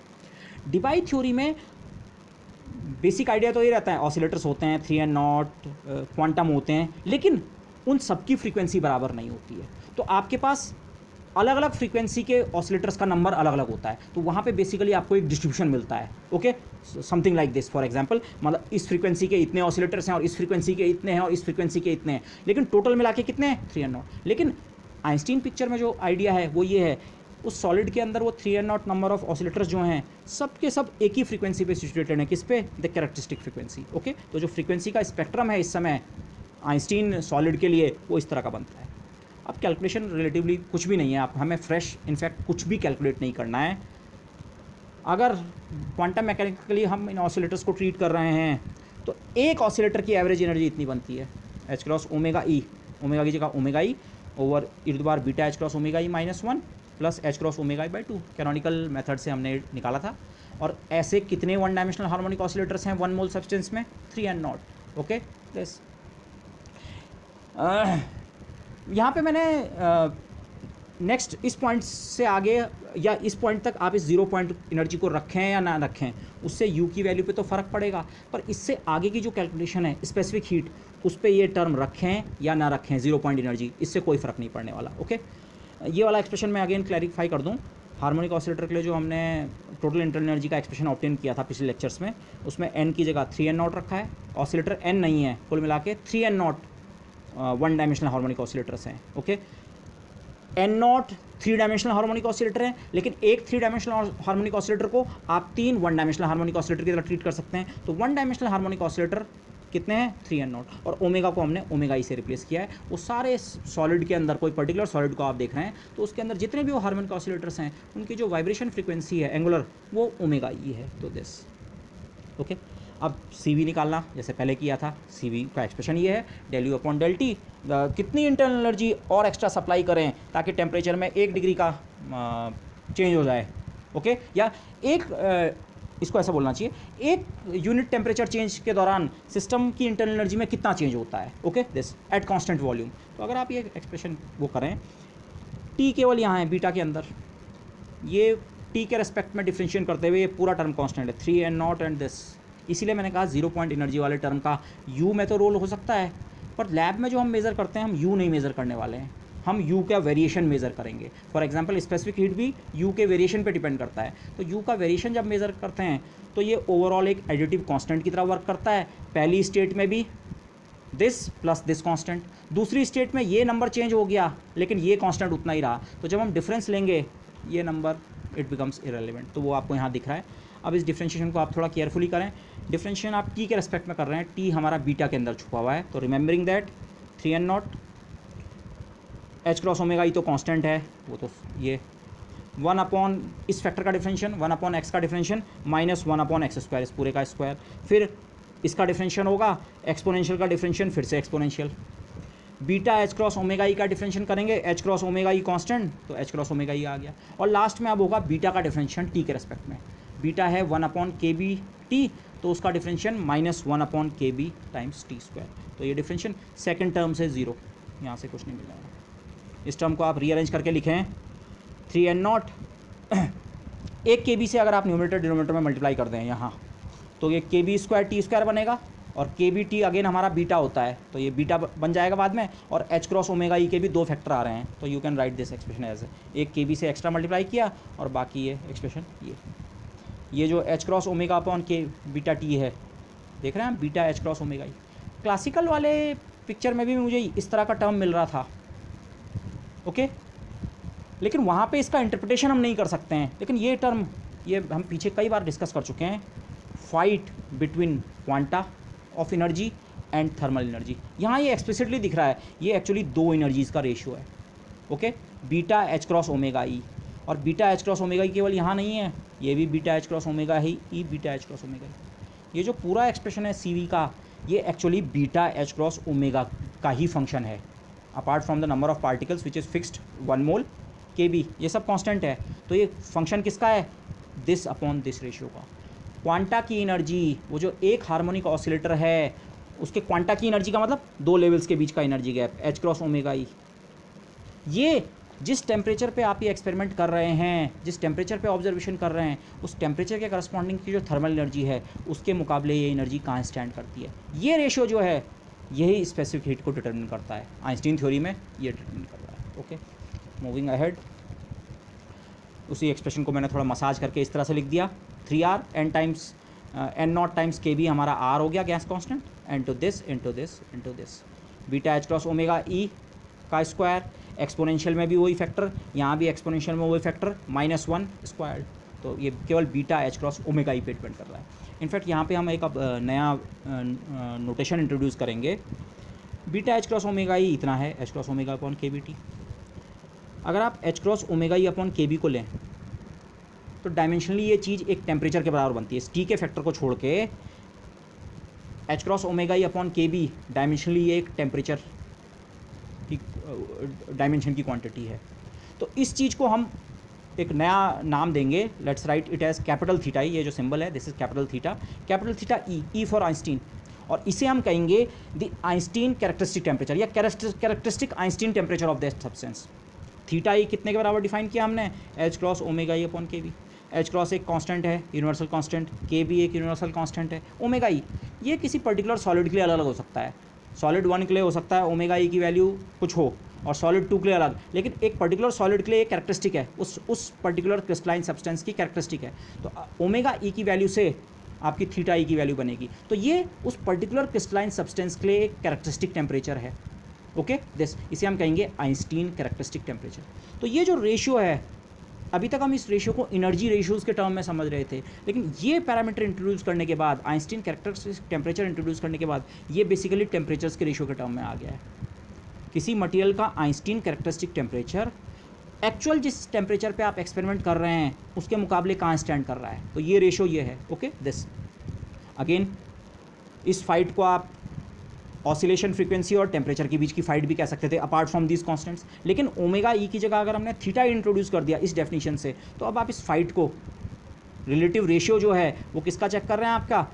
A: डिबाई थ्योरी में बेसिक आइडिया तो ये रहता है, ऑसिलेटर्स होते हैं 3n0, क्वांटम होते हैं, लेकिन उन सबकी फ्रीक्वेंसी बराबर नहीं होती है। तो आपके पास अलग अलग फ्रीक्वेंसी के ऑसिलेटर्स का नंबर अलग अलग होता है, तो वहाँ पे बेसिकली आपको एक डिस्ट्रीब्यूशन मिलता है। Okay, something like this. For example, मतलब इस फ्रीक्वेंसी के इतने ऑसिलेटर्स हैं और इस फ्रीक्वेंसी के इतने हैं और इस फ्रीक्वेंसी के इतने हैं, लेकिन टोटल मिला के कितने हैं, 3n0। लेकिन आइंस्टीन पिक्चर में जो आइडिया है वो ये है, उस सॉलिड के अंदर वो 3n0 नंबर ऑफ ऑसिलेटर्स जो हैं सब के सब एक ही फ्रीक्वेंसी पे सिचुएटेड हैं। किस पे, द कैरेक्टरिस्टिक फ्रीक्वेंसी। ओके, तो जो फ्रीक्वेंसी का स्पेक्ट्रम है इस समय आइंस्टीन सॉलिड के लिए वो इस तरह का बनता है। अब कैलकुलेशन रिलेटिवली कुछ भी नहीं है, आप हमें फ्रेश इनफैक्ट कुछ भी कैलकुलेट नहीं करना है। अगर क्वांटम मैकेनिकली हम इन ऑसिलेटर्स को ट्रीट कर रहे हैं तो एक ऑसिलेटर की एवरेज एनर्जी इतनी बनती है, h क्रॉस ओमेगा ई, ओमेगा की जगह omega E over e⁻ beta h cross omega E -1 plus h cross omega E by 2। Canonical method से हमने निकाला था। और ऐसे कितने वन डायमेंशनल हार्मोनिक ऑसिलेटर्स हैं 1 मोल सब्सटेंस में, 3n0। ओके, प्लस यहाँ पे मैंने नेक्स्ट इस पॉइंट से आगे या इस पॉइंट तक आप इस 0 पॉइंट एनर्जी को रखें या ना रखें, उससे u की वैल्यू पे तो फ़र्क पड़ेगा, पर इससे आगे की जो कैलकुलेशन है स्पेसिफिक हीट, उस पर ये टर्म रखें या ना रखें 0 पॉइंट एनर्जी, इससे कोई फ़र्क नहीं पड़ने वाला। ओके, ये वाला एक्सप्रेशन मैं अगेन क्लैरिफाई कर दूँ, हार्मोनिक ऑसिलेटर के लिए जो हमने टोटल इंटरनल एनर्जी का एक्सप्रेशन ऑब्टेन किया था पिछले लेक्चर्स में, उसमें n की जगह 3n0 रखा है। ऑसिलेटर n नहीं है, कुल मिला के 3n0 one dimensional harmonic oscillators हैं। Okay, n0 3 dimensional harmonic oscillator है, लेकिन एक 3 डायमेंशनल हार्मोनिक ऑसिलेटर को आप 3 1 डायमेंशनल हार्मोनिक ऑसिलेटर की तरह ट्रीट कर सकते हैं। तो 1 डायमेंशनल हार्मोनिक ऑसिलेटर कितने हैं? 3n0, और ओमेगा को हमने ओमेगा ई से रिप्लेस किया है। वो सारे सॉलिड के अंदर, कोई पर्टिकुलर सॉलिड को आप देख रहे हैं तो उसके अंदर जितने भी वो हार्मोनिक ऑसिलेटर्स हैं उनकी जो वाइब्रेशन फ्रीक्वेंसी है एंगुलर, वो ओमेगा ई है। तो दिस ओके। अब CV निकालना जैसे पहले किया था, CV का एक्सप्रेशन ये है, del U upon del T। कितनी इंटरनल एनर्जी और एक्स्ट्रा सप्लाई करें ताकि टेम्परेचर में 1 डिग्री का चेंज हो जाए। ओके, या इसको ऐसा बोलना चाहिए, एक यूनिट टेम्परेचर चेंज के दौरान सिस्टम की इंटरनल एनर्जी में कितना चेंज होता है। Okay, this eight constant volume. तो अगर आप ये एक्सप्रेशन वो करें, T केवल यहाँ है बीटा के अंदर, ये T के रेस्पेक्ट में डिफ्रेंशिएट करते हुए ये पूरा टर्म कांस्टेंट है 3n0 एंड दिस। इसीलिए मैंने कहा 0 पॉइंट एनर्जी वाले टर्म का U में तो रोल हो सकता है, पर लैब में जो हम मेज़र करते हैं हम U नहीं मेज़र करने वाले हैं, हम U का वेरिएशन मेज़र करेंगे। फॉर एग्जांपल स्पेसिफिक हीट भी U के वेरिएशन पे डिपेंड करता है। तो U का वेरिएशन जब मेज़र करते हैं तो ये ओवरऑल एक एडिटिव कांस्टेंट की तरह वर्क करता है। पहली स्टेट में भी दिस प्लस दिस कांस्टेंट, दूसरी स्टेट में ये नंबर चेंज हो गया लेकिन ये कांस्टेंट उतना ही रहा। तो जब हम डिफरेंस लेंगे ये नंबर इट बिकम्स इरेलीवेंट। तो वो आपको यहाँ दिख रहा है। अब इस डिफ्रेंशिएशन को आप थोड़ा केयरफुली करें। डिफ्रेंशिएशन आप T के रेस्पेक्ट में कर रहे हैं, T हमारा बीटा के अंदर छुपा हुआ है। तो remembering that 3n0 h cross omega E तो कांस्टेंट है, वो तो ये 1 अपॉन इस फैक्टर का डिफरेंशिएशन, 1 अपॉन एक्स का differentiation minus 1 upon x square, इस पूरे का स्क्वायर, फिर इसका डिफरेंशिएशन होगा, एक्सपोनेंशियल का डिफरेंशिएशन, फिर से exponential. Beta h cross omega E का डिफरेंशिएशन करेंगे, h cross omega E constant तो एच क्रॉस ओमेगा ई आ गया। और लास्ट में अब होगा बीटा का डिफरेंशिएशन T के रेस्पेक्ट में। बीटा है 1 अपॉन के बी टी, तो उसका differentiation minus 1 upon k B times T square. तो ये डिफरेंशिएशन सेकंड टर्म से 0, यहाँ से कुछ नहीं मिल रहा है। इस टर्म को आप रीअरेंज करके लिखें 3n0 एक के बी से अगर आप न्यूमरेटर डिनोमिनेटर में मल्टीप्लाई कर दें यहाँ, तो ये के बी स्क्वायर टी स्क्वायर बनेगा, और के बी टी अगेन हमारा बीटा होता है तो ये बीटा बन जाएगा बाद में। और एच क्रॉस ओमेगा ई के भी 2 फैक्टर आ रहे हैं, तो you can write this expression as एक के बी से एक्स्ट्रा मल्टीप्लाई किया और बाकी ये एक्सप्रेशन ये जो एच क्रॉस ओमेगा अपॉन के बीटा टी है, देख रहे हैं हम, बीटा एच क्रॉस ओमेगा ई। क्लासिकल वाले पिक्चर में भी मुझे इस तरह का टर्म मिल रहा था। ओके, लेकिन वहाँ पे इसका इंटरप्रिटेशन हम नहीं कर सकते हैं। लेकिन ये टर्म, ये हम पीछे कई बार डिस्कस कर चुके हैं, fight between quanta of energy and thermal energy. यहाँ ये एक्सप्लिसिटली दिख रहा है, ये एक्चुअली 2 एनर्जीज़ का रेशियो है। Okay, beta h cross omega E, और beta h cross omega E केवल यहाँ नहीं है, ये भी बीटा एच क्रॉस ओमेगा ही E, beta h cross omega E. ये जो पूरा एक्सप्रेशन है CV का, ये actually beta h cross omega का ही फंक्शन है, apart from the number of particles which is fixed 1 मोल के बी, ये सब कांस्टेंट है। तो ये फंक्शन किसका है? दिस अपॉन दिस रेशियो का। क्वांटा की एनर्जी, वो जो एक हार्मोनिक ऑसिलेटर है उसके क्वांटा की एनर्जी का मतलब 2 लेवल्स के बीच का energy gap, h cross omega E. ये जिस टेम्परेचर पे आप ये एक्सपेरिमेंट कर रहे हैं, जिस टेम्परेचर पे ऑब्जर्वेशन कर रहे हैं, उस टेम्परेचर के करस्पॉन्डिंग की जो थर्मल एनर्जी है उसके मुकाबले ये एनर्जी कहाँ स्टैंड करती है। ये रेशियो जो है यही स्पेसिफिक हीट को डिटरमिन करता है। आइंस्टीन थ्योरी में ये डिटरमिन कर रहा है। ओके, मूविंग अहेड, उसी एक्सप्रेशन को मैंने थोड़ा मसाज करके इस तरह से लिख दिया, 3R n times n0 times k B हमारा R हो गया gas constant, into this into this into this, beta h cross omega E का स्क्वायर, एक्सपोनेंशियल में भी वही फैक्टर, यहाँ भी एक्सपोनेंशियल में वही फैक्टर, -1 स्क्वायर। तो ये केवल बीटा एच क्रॉस ओमेगा ई पे डिपेंड कर रहा है। इनफैक्ट यहाँ पे हम एक अब नया नोटेशन इंट्रोड्यूस करेंगे, बीटा एच क्रॉस ओमेगा ई इतना है, H cross omega upon k B T. अगर आप H cross omega E upon k B को लें तो डायमेंशनली ये चीज़ एक टेम्परेचर के बराबर बनती है। इस टी के फैक्टर को छोड़ के H cross omega E upon k B dimensionally ये एक टेम्परेचर की डायमेंशन की क्वांटिटी है। तो इस चीज़ को हम एक नया नाम देंगे, let's write it as capital theta E. ये जो सिंबल है this is capital theta E for Einstein, और इसे हम कहेंगे द आइंस्टीन कैरेक्टरिस्टिक टेम्परेचर या characteristic Einstein temperature of that substance. Theta E कितने के बराबर डिफाइन किया हमने? H cross omega E upon k B. H cross एक कांस्टेंट है, यूनिवर्सल कांस्टेंट, के बी एक यूनिवर्सल कांस्टेंट है, ओमेगा ई ये किसी पर्टिकुलर सॉलिड के लिए अलग अलग हो सकता है। सॉलिड 1 के लिए हो सकता है ओमेगा ई की वैल्यू कुछ हो, और सॉलिड 2 के लिए अलग, लेकिन एक पर्टिकुलर सॉलिड के लिए एक कैरेक्टरिस्टिक है, उस पर्टिकुलर क्रिस्टलाइन सब्सटेंस की कैरेक्टरिस्टिक है। तो ओमेगा ई की वैल्यू से आपकी थीटा ई की वैल्यू बनेगी। तो ये उस पर्टिकुलर क्रिस्टलाइन सब्सटेंस के लिए एक कैरेक्टरिस्टिक टेम्परेचर है। ओके दिस, इसे हम कहेंगे आइंस्टीन कैरेक्टरिस्टिक टेम्परेचर। तो ये जो रेशियो है, अभी तक हम इस रेशियो को एनर्जी रेशियोज़ के टर्म में समझ रहे थे, लेकिन ये पैरामीटर इंट्रोड्यूस करने के बाद, आइंस्टीन कैरेक्टरिस्टिक टेम्परेचर इंट्रोड्यूस करने के बाद, ये बेसिकली टेम्परेचर्स के रेशियो के टर्म में आ गया है। किसी मटेरियल का आइंस्टीन कैरेक्टरिस्टिक टेम्परेचर एक्चुअल जिस टेम्परेचर पे आप एक्सपेरिमेंट कर रहे हैं उसके मुकाबले कहाँ स्टैंड कर रहा है, तो ये रेशियो ये है। ओके दिस, अगेन इस फाइट को आप ऑसिलेशन फ्रीक्वेंसी और टेम्परेचर के बीच की फाइट भी कह सकते थे, अपार्ट फ्रॉम दीज कॉन्स्टेंट्स। लेकिन ओमेगा ई की जगह अगर हमने थीटा इंट्रोड्यूस कर दिया इस डेफिनेशन से, तो अब आप इस फाइट को, रिलेटिव रेशियो जो है वो किसका चेक कर रहे हैं, आपका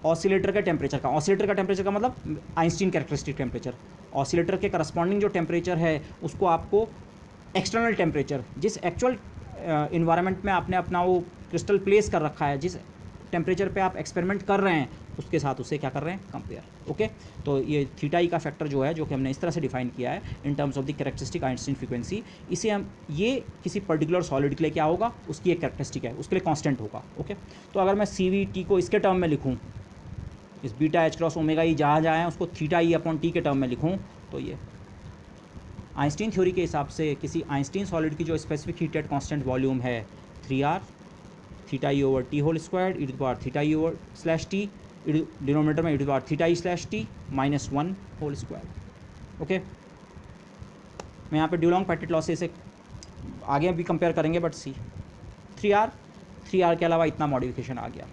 A: ऑसिलेटर के टेम्परेचर का। ऑसिलेटर का टेम्परेचर का मतलब आइंस्टीन कैरेक्टरिस्टिक टेम्परेचर। ऑसिलेटर के करस्पॉन्डिंग जो टेम्परेचर है उसको आपको एक्सटर्नल टेम्परेचर, जिस एक्चुअल इन्वायरमेंट में आपने अपना वो क्रिस्टल प्लेस कर रखा है, जिस टेम्परेचर पे आप एक्सपेरिमेंट कर रहे हैं, उसके साथ उसे क्या कर रहे हैं, कंपेयर। ओके, तो ये थीटा ई का फैक्टर जो है, जो कि हमने इस तरह से डिफाइन किया है in terms of the characteristic Einstein frequency, इसे हम, ये किसी पर्टिकुलर सॉलिड के लिए क्या होगा, उसकी एक कैरेक्टरिस्टिक है, उसके लिए कांस्टेंट होगा। ओके, तो अगर मैं सी वी टी को इसके टर्म में लिखूँ, इस बीटा एच क्रॉस ओमेगा ई जहाँ जहाँ है उसको थीटा ई अपॉन टी के टर्म में लिखूँ, तो ये आइंस्टीन थ्योरी के हिसाब से किसी आइंस्टीन सॉलिड की जो specific heat at constant volume है 3r theta E over T whole square E to the power theta E over slash T, denominator में e to the power theta E slash T minus 1 whole square. Okay, मैं यहाँ पे ड्यूलॉन्ग packet law से इसे आगे भी compare करेंगे, but C 3r के अलावा इतना मॉडिफिकेशन आ गया।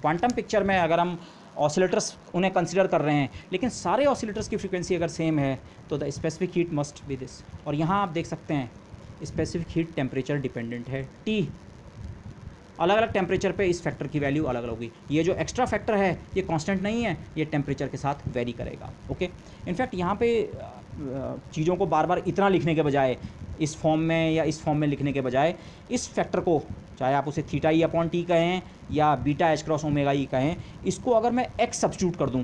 A: क्वांटम पिक्चर में अगर हम ऑसिलेटर्स उन्हें कंसिडर कर रहे हैं, लेकिन सारे ऑसिलेटर्स की फ्रीक्वेंसी अगर सेम है, तो the specific heat must be this. और यहाँ आप देख सकते हैं स्पेसिफिक हीट टेम्परेचर डिपेंडेंट है, टी अलग अलग टेम्परेचर पे इस फैक्टर की वैल्यू अलग अलग होगी। ये जो एक्स्ट्रा फैक्टर है ये कांस्टेंट नहीं है, ये टेम्परेचर के साथ वेरी करेगा। ओके, इनफैक्ट यहाँ पे चीज़ों को बार बार इतना लिखने के बजाय, इस फॉर्म में या इस फॉर्म में लिखने के बजाय, इस फैक्टर को, चाहे आप उसे थीटा ई अपॉन टी कहें या बीटा एच क्रॉस ओमेगा ई कहें, इसको अगर मैं एक्स सब्स्टिट्यूट कर दूं,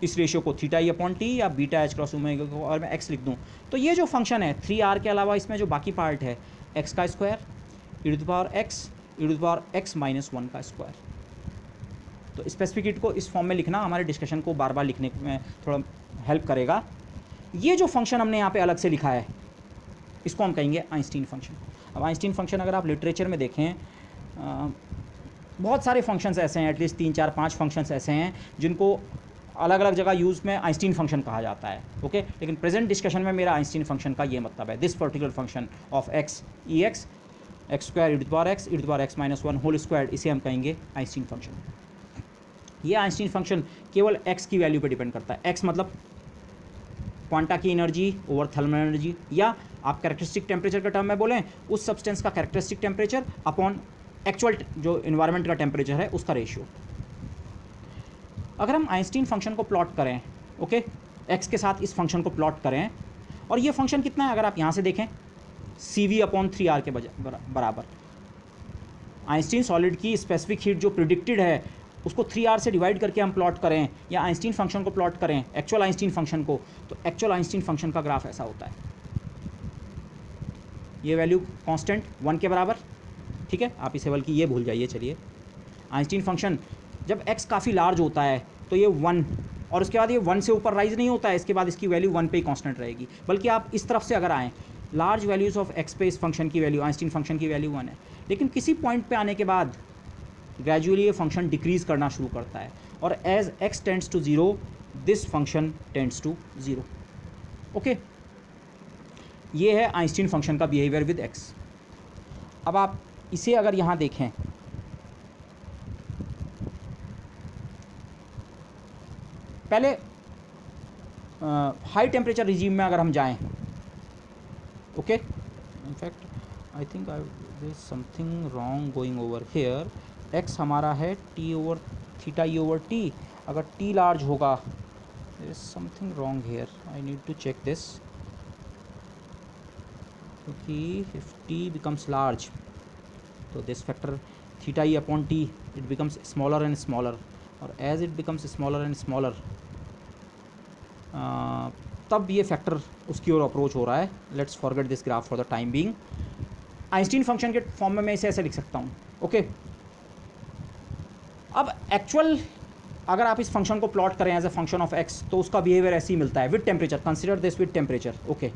A: इस रेशियो को थीटा ई अपॉन टी या बीटा एच क्रॉस ओमेगा को अगर मैं एक्स लिख दूं, तो ये जो फंक्शन है 3r के अलावा इसमें जो बाकी पार्ट है एक्स का square E to the power X minus 1 का स्क्वायर। तो स्पेसिफिक हीट को इस फॉर्म में लिखना हमारे डिस्कशन को बार बार लिखने में थोड़ा हेल्प करेगा। ये जो फंक्शन हमने यहाँ पे अलग से लिखा है, इसको हम कहेंगे आइंस्टीन फंक्शन। अब आइंस्टीन फंक्शन अगर आप लिटरेचर में देखें, बहुत सारे फंक्शंस ऐसे हैं, एटलीस्ट 3 4 5 फंक्शंस ऐसे हैं जिनको अलग अलग जगह यूज़ में आइंस्टीन फंक्शन कहा जाता है। ओके, लेकिन प्रेजेंट डिस्कशन में मेरा आइंस्टीन फंक्शन का ये मतलब है, this particular function of X E X square E to the power X minus 1 whole square, इसे हम कहेंगे आइंस्टीन फंक्शन। ये आइंस्टीन फंक्शन केवल एक्स की वैल्यू पे डिपेंड करता है। एक्स मतलब क्वांटा की एनर्जी ओवर थर्मल एनर्जी, या आप कैरेक्टरिस्टिक टेम्परेचर का टर्म में बोलें, उस सब्सटेंस का कैरेक्टरिस्टिक टेम्परेचर अपॉन एक्चुअल जो इन्वायरमेंट का टेम्परेचर है उसका रेशियो। अगर हम आइंस्टीन फंक्शन को प्लॉट करें, ओके, एक्स के साथ इस फंक्शन को प्लॉट करें, और ये फंक्शन कितना है अगर आप यहाँ से देखें, CV अपॉन 3r के बराबर। आइंस्टीन सॉलिड की स्पेसिफिक हीट जो प्रिडिक्टेड है उसको 3r से डिवाइड करके हम प्लॉट करें, या आइंस्टीन फंक्शन को प्लॉट करें, एक्चुअल आइंस्टीन फंक्शन को, तो एक्चुअल आइंस्टीन फंक्शन का ग्राफ ऐसा होता है। ये वैल्यू कांस्टेंट 1 के बराबर, ठीक है, आप इसे बल्कि ये भूल जाइए। चलिए, आइंस्टीन फंक्शन जब x काफ़ी लार्ज होता है तो ये 1, और उसके बाद ये 1 से ऊपर राइज नहीं होता है, इसके बाद इसकी वैल्यू 1 पे ही कांस्टेंट रहेगी। बल्कि आप इस तरफ से अगर आएँ, लार्ज वैल्यूज़ ऑफ एक्स पे इस फंक्शन की वैल्यू, आइंस्टीन फंक्शन की वैल्यू 1 है, लेकिन किसी पॉइंट पे आने के बाद ग्रेजुअली ये फंक्शन डिक्रीज़ करना शुरू करता है, और as x tends to 0 this function tends to 0। Okay, ये है आइंस्टीन फंक्शन का बिहेवियर विद एक्स। अब आप इसे अगर यहाँ देखें, पहले हाई टेम्परेचर रिजीम में अगर हम जाएं, okay, in fact I think there is something wrong going over here. X हमारा है T over theta E over T, अगर टी लार्ज होगा, there is something wrong here, I need to check this, क्योंकि इफ टी बिकम्स लार्ज तो this factor theta E upon T it becomes smaller and smaller, और as it becomes smaller and smaller तब ये factor उसकी ओर approach हो रहा है। Let's forget this graph for the time being. Einstein function के फॉर्म में मैं इसे ऐसे लिख सकता हूँ, ओके। अब एक्चुअल अगर आप इस फंक्शन को प्लॉट करें as a function of X तो उसका बिहेवियर ऐसे ही मिलता है with temperature. Consider this with temperature, okay,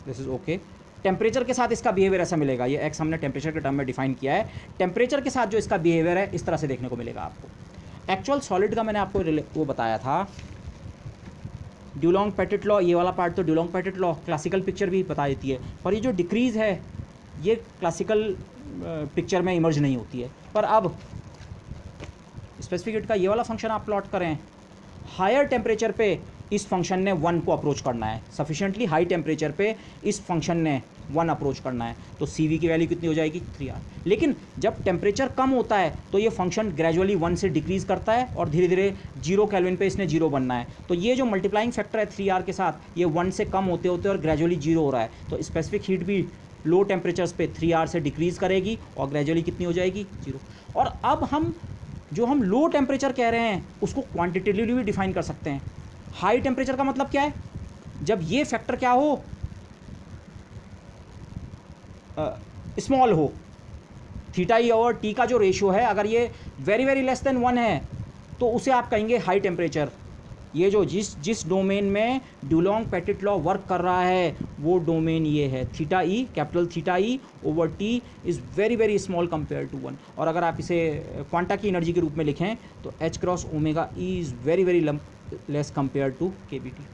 A: this is okay. Temperature के साथ इसका बिहेवियर ऐसा मिलेगा, ये एक्स हमने टेम्परेचर के टर्म में डिफाइन किया है। टेम्परेचर के साथ जो इसका बिहेवियर है इस तरह से देखने को मिलेगा आपको। एक्चुअल सॉलिड का मैंने आपको वो बताया था, ड्यूलोंग पेटिट लॉ, ये वाला पार्ट तो ड्यूलोंग पेटिट लॉ क्लासिकल पिक्चर भी बता देती है, पर ये जो डिक्रीज़ है ये क्लासिकल पिक्चर में इमर्ज नहीं होती है। पर अब स्पेसिफिक हीट का ये वाला फंक्शन आप प्लॉट करें, हायर टेम्परेचर पे इस फंक्शन ने 1 को अप्रोच करना है, सफिशिएंटली हाई टेम्परेचर पे इस फंक्शन ने 1 अप्रोच करना है, तो CV की वैल्यू कितनी हो जाएगी 3R। लेकिन जब टेम्परेचर कम होता है तो ये फंक्शन ग्रेजुअली 1 से डिक्रीज़ करता है और धीरे धीरे 0 केल्विन पे इसने 0 बनना है। तो ये जो मल्टीप्लाइंग फैक्टर है 3R के साथ, ये 1 से कम होते होते और ग्रेजुअली 0 हो रहा है। तो स्पेसिफिक हीट भी लो टेम्परेचर्स पे 3R से डिक्रीज़ करेगी और ग्रेजुअली कितनी हो जाएगी 0। और अब हम जो हम लो टेम्परेचर कह रहे हैं उसको क्वांटिटेटिवली भी डिफाइन कर सकते हैं। हाई टेम्परेचर का मतलब क्या है, जब ये फैक्टर क्या हो, स्मॉल हो, थीटा ई और टी का जो रेशियो है अगर ये वेरी वेरी लेस देन 1 है तो उसे आप कहेंगे हाई टेम्परेचर। ये जो जिस डोमेन में ड्यूलोंग पेटिट लॉ वर्क कर रहा है वो डोमेन ये है, theta E, capital theta E over T is very very small compare to 1। और अगर आप इसे क्वांटा की एनर्जी के रूप में लिखें तो h cross omega E is very very less compare to KBT।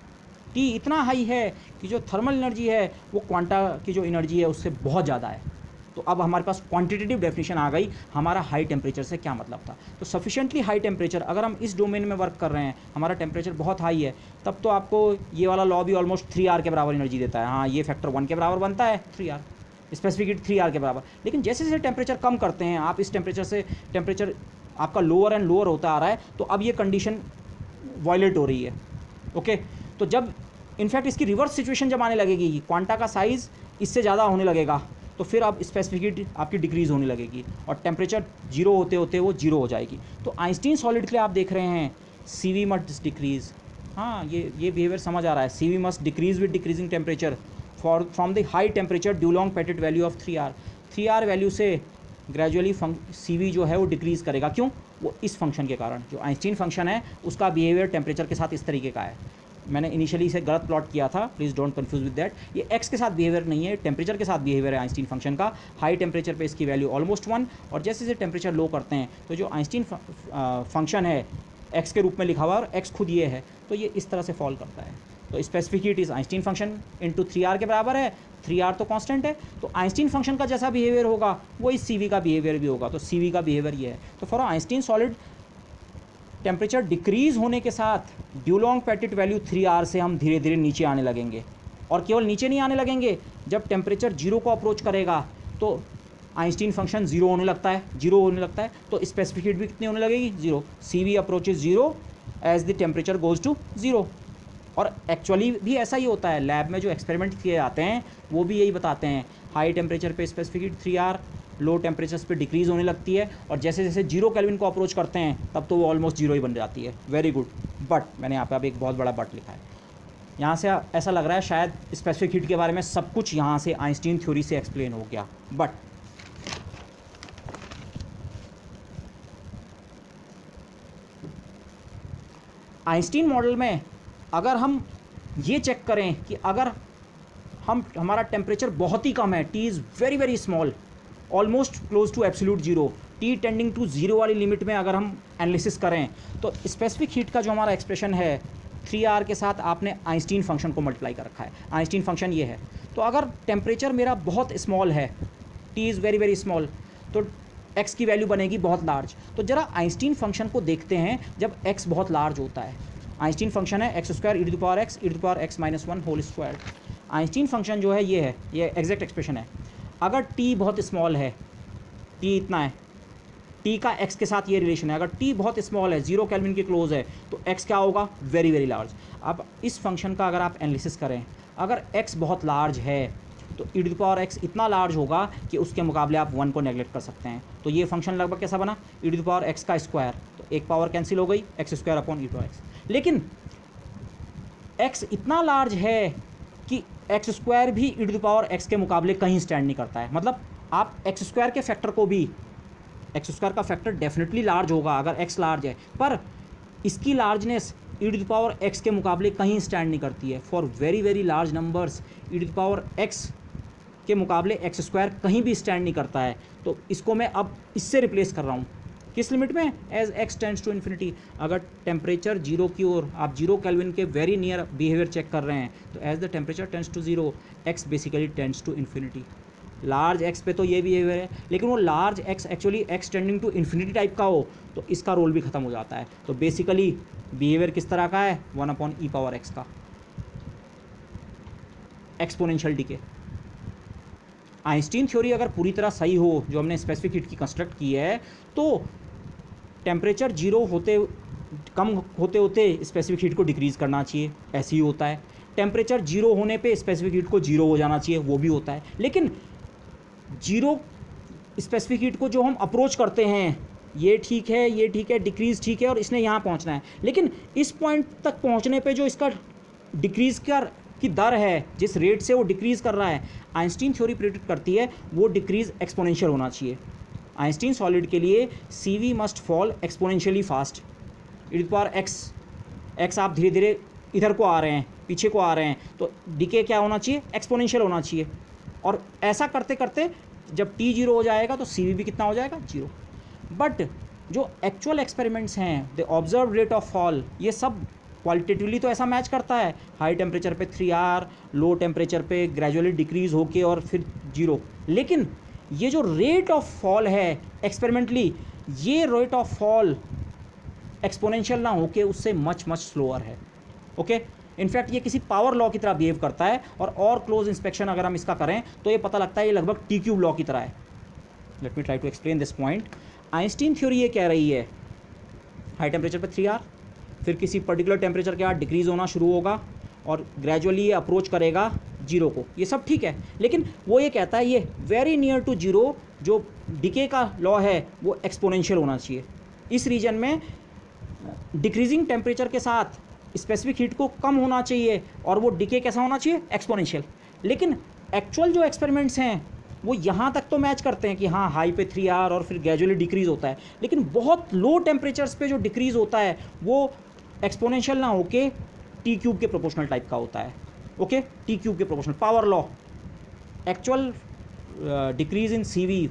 A: T इतना हाई है कि जो थर्मल एनर्जी है वो क्वांटा की जो एनर्जी है उससे बहुत ज़्यादा है। तो अब हमारे पास क्वांटिटेटिव डेफिनेशन आ गई, हमारा हाई टेम्परेचर से क्या मतलब था। तो सफिशिएंटली हाई टेम्परेचर, अगर हम इस डोमेन में वर्क कर रहे हैं, हमारा टेम्परेचर बहुत हाई है, तब तो आपको ये वाला लॉ भी ऑलमोस्ट 3R के बराबर एनर्जी देता है। हाँ, ये फैक्टर 1 के बराबर बनता है 3R, स्पेसिफिक हीट 3R के बराबर। लेकिन जैसे जैसे टेम्परेचर कम करते हैं आप, इस टेम्परेचर से टेम्परेचर आपका लोअर एंड लोअर होता आ रहा है, तो अब ये कंडीशन वायलेट हो रही है, ओके। तो जब इनफैक्ट इसकी रिवर्स सिचुएशन जब आने लगेगी, क्वांटा का साइज़ इससे ज़्यादा होने लगेगा, तो फिर अब स्पेसिफिक हीट आपकी डिक्रीज़ होने लगेगी और टेम्परेचर 0 होते होते वो 0 हो जाएगी। तो आइंस्टीन सॉलिड के लिए आप देख रहे हैं CV मस्ट डिक्रीज़। हाँ, ये बिहेवियर समझ आ रहा है, CV must decrease with decreasing temperature from the high temperature Dulong Petit value of 3R value से ग्रेजुअली CV जो है वो डिक्रीज़ करेगा। क्यों? वो इस फंक्शन के कारण, जो आइंस्टीन फंक्शन है उसका बिहेवियर टेम्परेचर के साथ इस तरीके का है। मैंने इनिशियली इसे गलत प्लॉट किया था, please don't confuse with that. ये एक्स के साथ बिहेवियर नहीं है, टेम्परेचर के साथ बिहेवियर है आइंस्टीन फंक्शन का। हाई टेम्परेचर पे इसकी वैल्यू ऑलमोस्ट 1, और जैसे जैसे टेम्परेचर लो करते हैं तो जो आइंस्टीन फंक्शन है एक्स के रूप में लिखा हुआ और एक्स खुद ये है, तो ये इस तरह से फॉल करता है। तो specific heat is Einstein function into 3R के बराबर है, 3R तो कांस्टेंट है, तो आइंस्टीन फंक्शन का जैसा बिहेवियर होगा वो इस CV का बिहेवियर भी होगा। तो CV का बिहेवियर ये है। तो for Einstein solid temperature decrease होने के साथ ड्यूलोंग पेटिट वैल्यू 3R से हम धीरे धीरे नीचे आने लगेंगे, और केवल नीचे नहीं आने लगेंगे, जब टेम्परेचर 0 को अप्रोच करेगा तो आइंस्टीन फंक्शन 0 होने लगता है, 0 होने लगता है, तो स्पेसिफिक हीट भी कितनी होने लगेगी 0। CV approaches 0 as the temperature goes to 0। और एक्चुअली भी ऐसा ही होता है, लैब में जो एक्सपेरिमेंट किए जाते हैं वो भी यही बताते हैं, हाई टेम्परेचर पे स्पेसिफिक हीट 3R, लो टेम्परेचर्स पे डिक्रीज़ होने लगती है, और जैसे जैसे 0 केल्विन को अप्रोच करते हैं तब तो वो ऑलमोस्ट 0 ही बन जाती है। वेरी गुड, बट मैंने यहाँ पे अब एक बहुत बड़ा बट लिखा है। यहाँ से ऐसा लग रहा है शायद स्पेसिफिक हीट के बारे में सब कुछ यहाँ से आइंस्टीन थ्योरी से एक्सप्लेन हो गया, बट आइंस्टीन मॉडल में अगर हम ये चेक करें कि अगर हमारा टेम्परेचर बहुत ही कम है, T is very very small, almost close to absolute 0, T tending to 0 वाली लिमिट में अगर हम एनालिसिस करें, तो स्पेसिफिक हीट का जो हमारा एक्सप्रेशन है 3R के साथ आपने आइंस्टीन फंक्शन को मल्टीप्लाई कर रखा है। आइंस्टीन फंक्शन ये है। तो अगर टेम्परेचर मेरा बहुत स्मॉल है, T is very very small, तो x की वैल्यू बनेगी बहुत लार्ज। तो ज़रा आइंस्टीन फंक्शन को देखते हैं जब x बहुत लार्ज होता है। आइंस्टीन फंक्शन है x² e⁻x -1 whole square. Einstein function जो है ये एग्जैक्ट एक्सप्रेशन है। अगर t बहुत स्मॉल है, t इतना है, t का x के साथ ये रिलेशन है, अगर t बहुत स्मॉल है, 0 केल्विन के क्लोज है, तो x क्या होगा वेरी वेरी लार्ज। अब इस फंक्शन का अगर आप एनालिसिस करें, अगर x बहुत लार्ज है तो e⁻x इतना लार्ज होगा कि उसके मुकाबले आप 1 को नेगलेक्ट कर सकते हैं। तो ये फंक्शन लगभग कैसा बना, e⁻x का स्क्वायर, तो एक पावर कैंसिल हो गई, x² अपॉन e⁻x। लेकिन एक्स इतना लार्ज है कि एक्स स्क्वायर भी ई टू द पावर एक्स के मुकाबले कहीं स्टैंड नहीं करता है। मतलब आप एक्स स्क्वायर के फैक्टर को भी, एक्स स्क्वायर का फैक्टर डेफिनेटली लार्ज होगा अगर एक्स लार्ज है, पर इसकी largeness E to the power X के मुकाबले कहीं स्टैंड नहीं करती है। For very very large numbers E to the power X के मुकाबले एक्स स्क्वायर कहीं भी स्टैंड नहीं करता है। तो इसको मैं अब इससे रिप्लेस कर रहा हूँ, किस लिमिट में? As x tends to infinity. अगर टेम्परेचर जीरो की ओर, आप जीरो केल्विन के वेरी नियर बिहेवियर चेक कर रहे हैं, तो as the temperature tends to zero x basically tends to infinity. Large x पे तो ये बिहेवियर है, लेकिन वो large x actually x tending to infinity type का हो तो इसका रोल भी खत्म हो जाता है। तो बेसिकली बिहेवियर किस तरह का है? 1/e⁻x का एक्सपोनेंशियल डीके। आइंस्टीन थ्योरी अगर पूरी तरह सही हो, जो हमने स्पेसिफिक हीट की कंस्ट्रक्ट की है, तो टेम्परेचर जीरो होते कम होते होते स्पेसिफिक हीट को डिक्रीज़ करना चाहिए, ऐसे ही होता है। टेम्परेचर जीरो होने पे स्पेसिफिक हीट को जीरो हो जाना चाहिए, वो भी होता है। लेकिन जीरो स्पेसिफिक हीट को जो हम अप्रोच करते हैं, ये ठीक है, ये ठीक है, डिक्रीज़ ठीक है, और इसने यहाँ पहुँचना है, लेकिन इस पॉइंट तक पहुँचने पे जो इसका डिक्रीज़ की दर है, जिस रेट से वो डिक्रीज़ कर रहा है, आइंस्टीन थ्योरी प्रेडिक्ट करती है वो डिक्रीज़ एक्सपोनेंशियल होना चाहिए। आइंस्टीन सॉलिड के लिए CV must fall exponentially fast. E power x आप धीरे धीरे इधर को आ रहे हैं, पीछे को आ रहे हैं, तो डीके क्या होना चाहिए? एक्सपोनेंशियल होना चाहिए। और ऐसा करते करते जब T जीरो हो जाएगा तो CV भी कितना हो जाएगा? जीरो। बट जो एक्चुअल एक्सपेरिमेंट्स हैं, the observe rate of fall, ये सब क्वालिटेटिवली तो ऐसा मैच करता है। हाई टेम्परेचर पे 3R, लो टेम्परेचर पे ग्रेजुअली डिक्रीज़ होके और फिर जीरो। लेकिन ये जो रेट ऑफ फॉल है एक्सपेरिमेंटली, ये रेट ऑफ फॉल एक्सपोनेंशियल ना होके उससे मच स्लोअर है। ओके, इनफैक्ट ये किसी पावर लॉ की तरह बिहेव करता है, और क्लोज इंस्पेक्शन अगर हम इसका करें तो ये पता लगता है ये लगभग T³ लॉ की तरह है। Let me try to explain this point. Einstein theory ये कह रही है हाई टेम्परेचर पे 3R, फिर किसी पर्टिकुलर टेम्परेचर के बाद डिक्रीज़ होना शुरू होगा और ग्रेजुअली ये अप्रोच करेगा जीरो को, ये सब ठीक है। लेकिन वो ये कहता है ये वेरी नियर टू जीरो जो डिके का लॉ है वो एक्सपोनेंशियल होना चाहिए। इस रीजन में डिक्रीजिंग टेम्परेचर के साथ स्पेसिफिक हीट को कम होना चाहिए और वो डिके कैसा होना चाहिए? एक्सपोनेंशियल। लेकिन एक्चुअल जो एक्सपेरिमेंट्स हैं वो यहाँ तक तो मैच करते हैं कि हाँ हाई पे 3R और फिर ग्रेजुअली डिक्रीज़ होता है, लेकिन बहुत लो टेम्परेचर्स पे जो डिक्रीज़ होता है वो एक्सपोनेंशियल ना होके T³ के प्रोपोर्शनल टाइप का होता है। ओके, T³ के proportional. Power law, actual decrease in CV,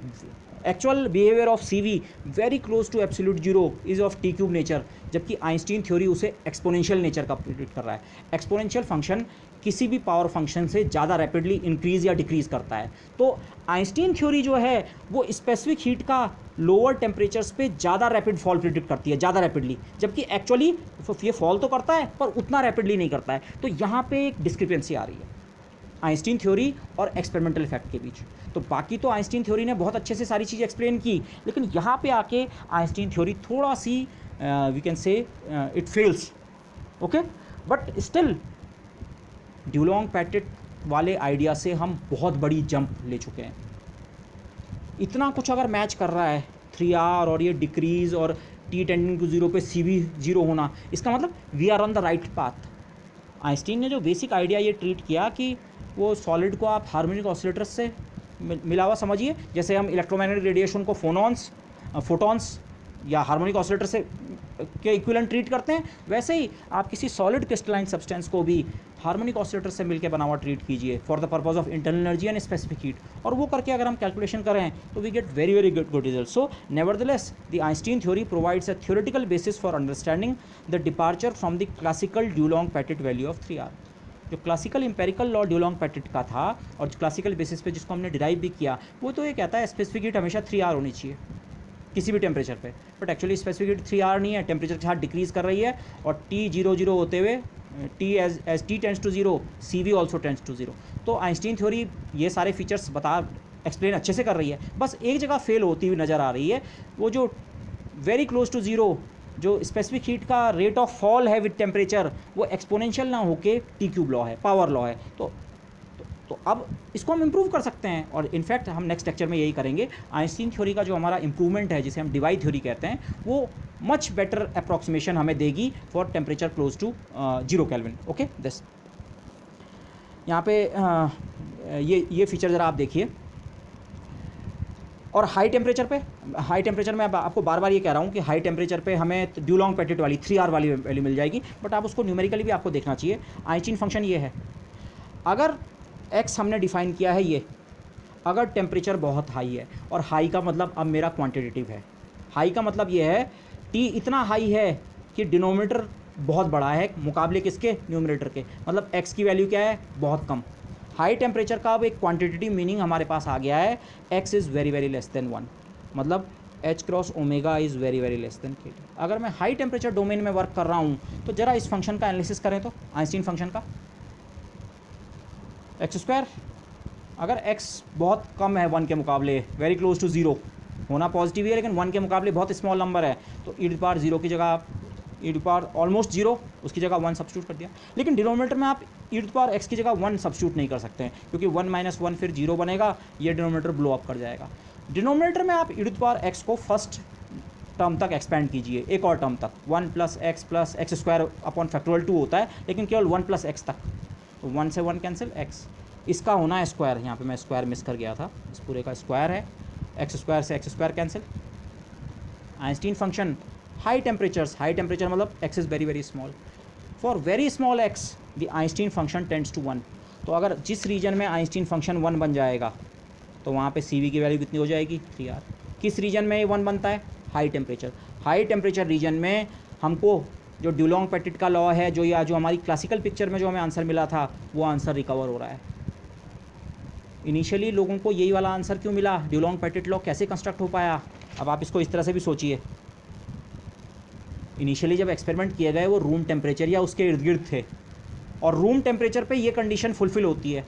A: actual behaviour of CV very close to absolute zero is of T³ nature, जबकि आइंस्टीन थ्योरी उसे एक्सपोनेंशियल नेचर का प्रेडिक्ट कर रहा है। एक्सपोनेंशियल फंक्शन किसी भी पावर फंक्शन से ज़्यादा रैपिडली इंक्रीज़ या डिक्रीज़ करता है। तो आइंस्टीन थ्योरी जो है वो स्पेसिफिक हीट का लोअर टेम्परेचर्स पे ज़्यादा रैपिड फॉल प्रेडिक्ट करती है, ज़्यादा रैपिडली, जबकि एक्चुअली ये फॉल तो करता है पर उतना रैपिडली नहीं करता है। तो यहाँ पे एक डिस्क्रिपेंसी आ रही है आइंस्टीन थ्योरी और एक्सपेरिमेंटल इफेक्ट के बीच। तो बाकी तो आइंस्टीन थ्योरी ने बहुत अच्छे से सारी चीज़ें एक्सप्लेन की, लेकिन यहाँ पे आके आइंस्टीन थ्योरी थोड़ा सी we can say it fails. Okay, but still Dulong Petit वाले आइडिया से हम बहुत बड़ी जंप ले चुके हैं। इतना कुछ अगर मैच कर रहा है 3R और ये डिक्रीज़ और T टेंडिंग टू जीरो पे CV जीरो होना, इसका मतलब we are on the right path. Einstein ने जो बेसिक आइडिया ये ट्रीट किया कि वो सॉलिड को आप हार्मोनिक ऑसिलेटर्स से मिला हुआ समझिए, जैसे हम इलेक्ट्रोमैग्नेटिक रेडिएशन को फोटॉन्स या हार्मोनिक ऑसिलेटर से के इक्विवेलेंट ट्रीट करते हैं, वैसे ही आप किसी सॉलिड क्रिस्टलाइन सब्सटेंस को भी हार्मोनिक ऑसिलेटर से मिलकर बना हुआ ट्रीट कीजिए for the purpose of internal energy and specific heat, और वो करके अगर हम कैलकुलेशन करें तो we get very good result. So nevertheless the Einstein theory provides a theoretical basis for understanding the departure from the classical Dulong Petit value of 3R। जो classical empirical law Dulong Petit का था और classical basis पे जिसको हमने derive भी किया, वो तो ये कहता है स्पेसिफिक हीट हमेशा 3R होनी चाहिए किसी भी टेम्परेचर पे, but actually specific heat 3R नहीं है, टेम्परेचर के साथ डिक्रीज़ कर रही है, और T 0 होते हुए T as T tends to zero CV also tends to zero. तो आइंस्टीन थ्योरी ये सारे फीचर्स एक्सप्लेन अच्छे से कर रही है, बस एक जगह फेल होती हुई नज़र आ रही है, वो जो वेरी क्लोज टू जीरो जो स्पेसिफिक हीट का रेट ऑफ फॉल है विद टेम्परेचर, वो एक्सपोनेंशियल ना होके T³ लॉ है, पावर लॉ है। तो अब इसको हम इम्प्रूव कर सकते हैं, और इनफैक्ट हम नेक्स्ट लेक्चर में यही करेंगे। आइंस्टीन थ्योरी का जो हमारा इम्प्रूवमेंट है, जिसे हम डिवाइड थ्योरी कहते हैं, वो मच बेटर अप्रॉक्सीमेशन हमें देगी for temperature close to 0 kelvin. Okay, this यहाँ पे ये फीचर ज़रा आप देखिए। और हाई टेम्परेचर में आपको बार बार ये कह रहा हूँ कि हाई टेम्परेचर पे हमें ड्यूलोंग पेटिट वाली 3R वाली वैल्यू मिल जाएगी, बट आप उसको न्यूमेरिकली भी आपको देखना चाहिए। आइंस्टीन फंक्शन ये है, अगर x हमने डिफाइन किया है ये, अगर टेम्परेचर बहुत हाई है, और हाई का मतलब अब मेरा क्वांटिटेटिव है, हाई का मतलब ये है T इतना हाई है कि डिनोमिनेटर बहुत बड़ा है मुकाबले किसके, न्यूमरेटर के, मतलब x की वैल्यू क्या है, बहुत कम। हाई टेम्परेचर का अब एक क्वांटिटेटिव मीनिंग हमारे पास आ गया है, x is very very less than 1, मतलब h cross omega is very very less than k। अगर मैं हाई टेम्परेचर डोमेन में वर्क कर रहा हूँ तो ज़रा इस फंक्शन का एनालिसिस करें, तो आइंस्टीन फंक्शन का x², अगर x बहुत कम है 1 के मुकाबले, वेरी क्लोज टू 0, होना पॉजिटिव है लेकिन 1 के मुकाबले बहुत स्मॉल नंबर है, तो e⁻0 की जगह ऑलमोस्ट 0, उसकी जगह 1 सब्स्टिट्यूट कर दिया। लेकिन डिनोमिनेटर में आप e⁻x की जगह 1 सब्स्टिट्यूट नहीं कर सकते हैं, क्योंकि 1 - 1 फिर 0 बनेगा, ये डिनोमिनेटर ब्लो अप कर जाएगा। डिनोमिनेटर में आप e⁻x को फर्स्ट टर्म तक एक्सपेंड कीजिए, एक और टर्म तक, 1 + x² अपॉन फैक्टोरियल 2 होता है, लेकिन केवल 1 + x तक, तो 1 से 1 कैंसिल, x, इसका होना है स्क्वायर, यहाँ पे मैं स्क्वायर मिस कर गया था, इस पूरे का स्क्वायर है, x² से x² cancel. Einstein function high temperature मतलब x is very very small, for very small x the Einstein function tends to 1। तो अगर जिस रीजन में आइंस्टीन फंक्शन 1 बन जाएगा तो वहाँ पे CV की वैल्यू कितनी हो जाएगी, 3R। किस रीजन में ये 1 बनता है, हाई टेम्परेचर रीजन में हमको जो ड्यूलोंग पेटिट का लॉ है, जो हमारी क्लासिकल पिक्चर में जो हमें आंसर मिला था, वो आंसर रिकवर हो रहा है। इनिशियली लोगों को यही वाला आंसर क्यों मिला, ड्यूलोंग पेटिट लॉ कैसे कंस्ट्रक्ट हो पाया। अब आप इसको इस तरह से भी सोचिए, इनिशियली जब एक्सपेरिमेंट किए गए वो रूम टेम्परेचर या उसके इर्द गिर्द थे, और रूम टेम्परेचर पे ये कंडीशन फुलफिल होती है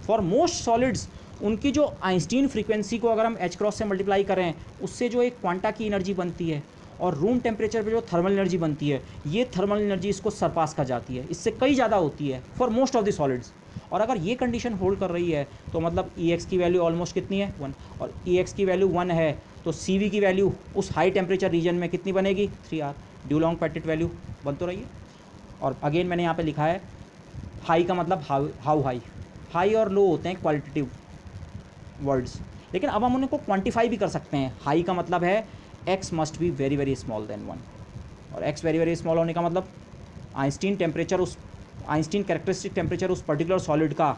A: फॉर मोस्ट सॉलिड्स। उनकी जो आइंस्टीन फ्रीक्वेंसी को अगर हम h क्रॉस से मल्टीप्लाई करें, उससे जो एक क्वांटा की एनर्जी बनती है, और रूम टेम्परेचर पे जो थर्मल एनर्जी बनती है, ये थर्मल एनर्जी इसको सरपास कर जाती है, इससे कई ज़्यादा होती है for most of the solids. और अगर ये कंडीशन होल्ड कर रही है तो मतलब Ex की वैल्यू ऑलमोस्ट कितनी है, 1, और Ex की वैल्यू 1 है, तो CV की वैल्यू उस हाई टेम्परेचर रीजन में कितनी बनेगी, 3R। ड्यूलोंग पेटिट वैल्यू बन तो रही है। और अगेन मैंने यहाँ पे लिखा है, हाई का मतलब हाउ हाई और लो होते हैं क्वालिटेटिव वर्ड्स, लेकिन अब हम उनको क्वांटिफाई भी कर सकते हैं। हाई का मतलब है x must be very very small then 1, और x वेरी वेरी स्मॉल होने का मतलब आइंस्टीन कैरेक्टरिस्टिक टेम्परेचर उस पर्टिकुलर सॉलिड का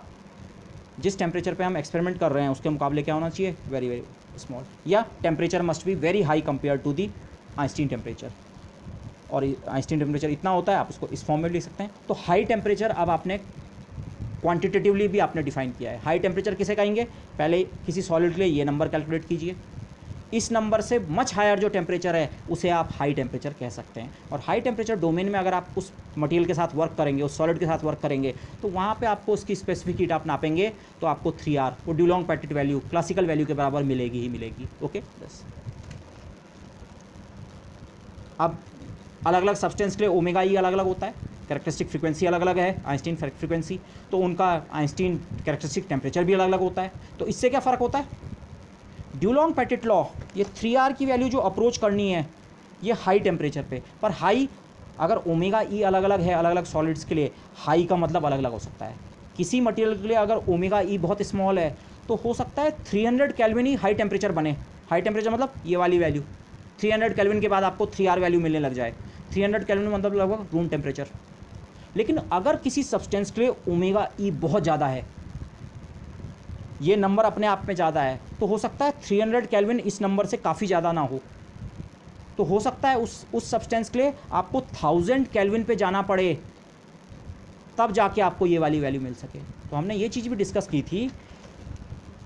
A: जिस टेम्परेचर पे हम एक्सपेरिमेंट कर रहे हैं उसके मुकाबले क्या होना चाहिए, वेरी वेरी स्मॉल, या temperature must be very high compare to the Einstein temperature. और आइंस्टीन टेम्परेचर इतना होता है, आप उसको इस फॉर्म में लिख सकते हैं। तो हाई टेम्परेचर अब आपने क्वांटिटेटिवली भी आपने डिफाइन किया है। हाई टेम्परेचर किसे कहेंगे, पहले किसी सॉलिड के लिए ये नंबर कैलकुलेट कीजिए, इस नंबर से मच हायर जो टेम्परेचर है उसे आप हाई टेम्परेचर कह सकते हैं। और हाई टेम्परेचर डोमेन में अगर आप उस मटेरियल के साथ वर्क करेंगे, उस सॉलिड के साथ वर्क करेंगे, तो वहाँ पे आपको उसकी स्पेसिफिक हीट आप नापेंगे तो आपको 3R, वो ड्यूलोंग पेटिट वैल्यू क्लासिकल वैल्यू के बराबर मिलेगी ही मिलेगी। ओके, बस। अब अलग अलग सब्सटेंस के लिए ओमेगा ई अलग अलग होता है, कैरेक्टरिस्टिक फ्रीक्वेंसी अलग अलग है आइंस्टीन फ्रीक्वेंसी, तो उनका आइंस्टीन कैरेक्टरिस्टिक टेम्परेचर भी अलग अलग होता है। तो इससे क्या फ़र्क होता है, ड्यूलोंग पेटिट लॉ, ये 3R की वैल्यू जो अप्रोच करनी है ये हाई टेम्परेचर पे, पर हाई अगर ओमेगा ई अलग अलग है अलग अलग सॉलिड्स के लिए, हाई का मतलब अलग अलग हो सकता है। किसी मटेरियल के लिए अगर ओमेगा ई बहुत स्मॉल है तो हो सकता है 300 केल्विन ही हाई टेम्परेचर बने। हाई टेम्परेचर मतलब ये वाली वैल्यू, 300 केल्विन के बाद आपको 3R वैल्यू मिलने लग जाए। 300 केल्विन मतलब लगभग रूम टेम्परेचर। लेकिन अगर किसी सब्सटेंस के लिए ओमेगा ई बहुत ज़्यादा है, ये नंबर अपने आप में ज़्यादा है, तो हो सकता है 300 केल्विन इस नंबर से काफ़ी ज़्यादा ना हो, तो हो सकता है उस सब्सटेंस के लिए आपको 1000 केल्विन पे जाना पड़े तब जाके आपको ये वाली वैल्यू मिल सके। तो हमने ये चीज़ भी डिस्कस की थी,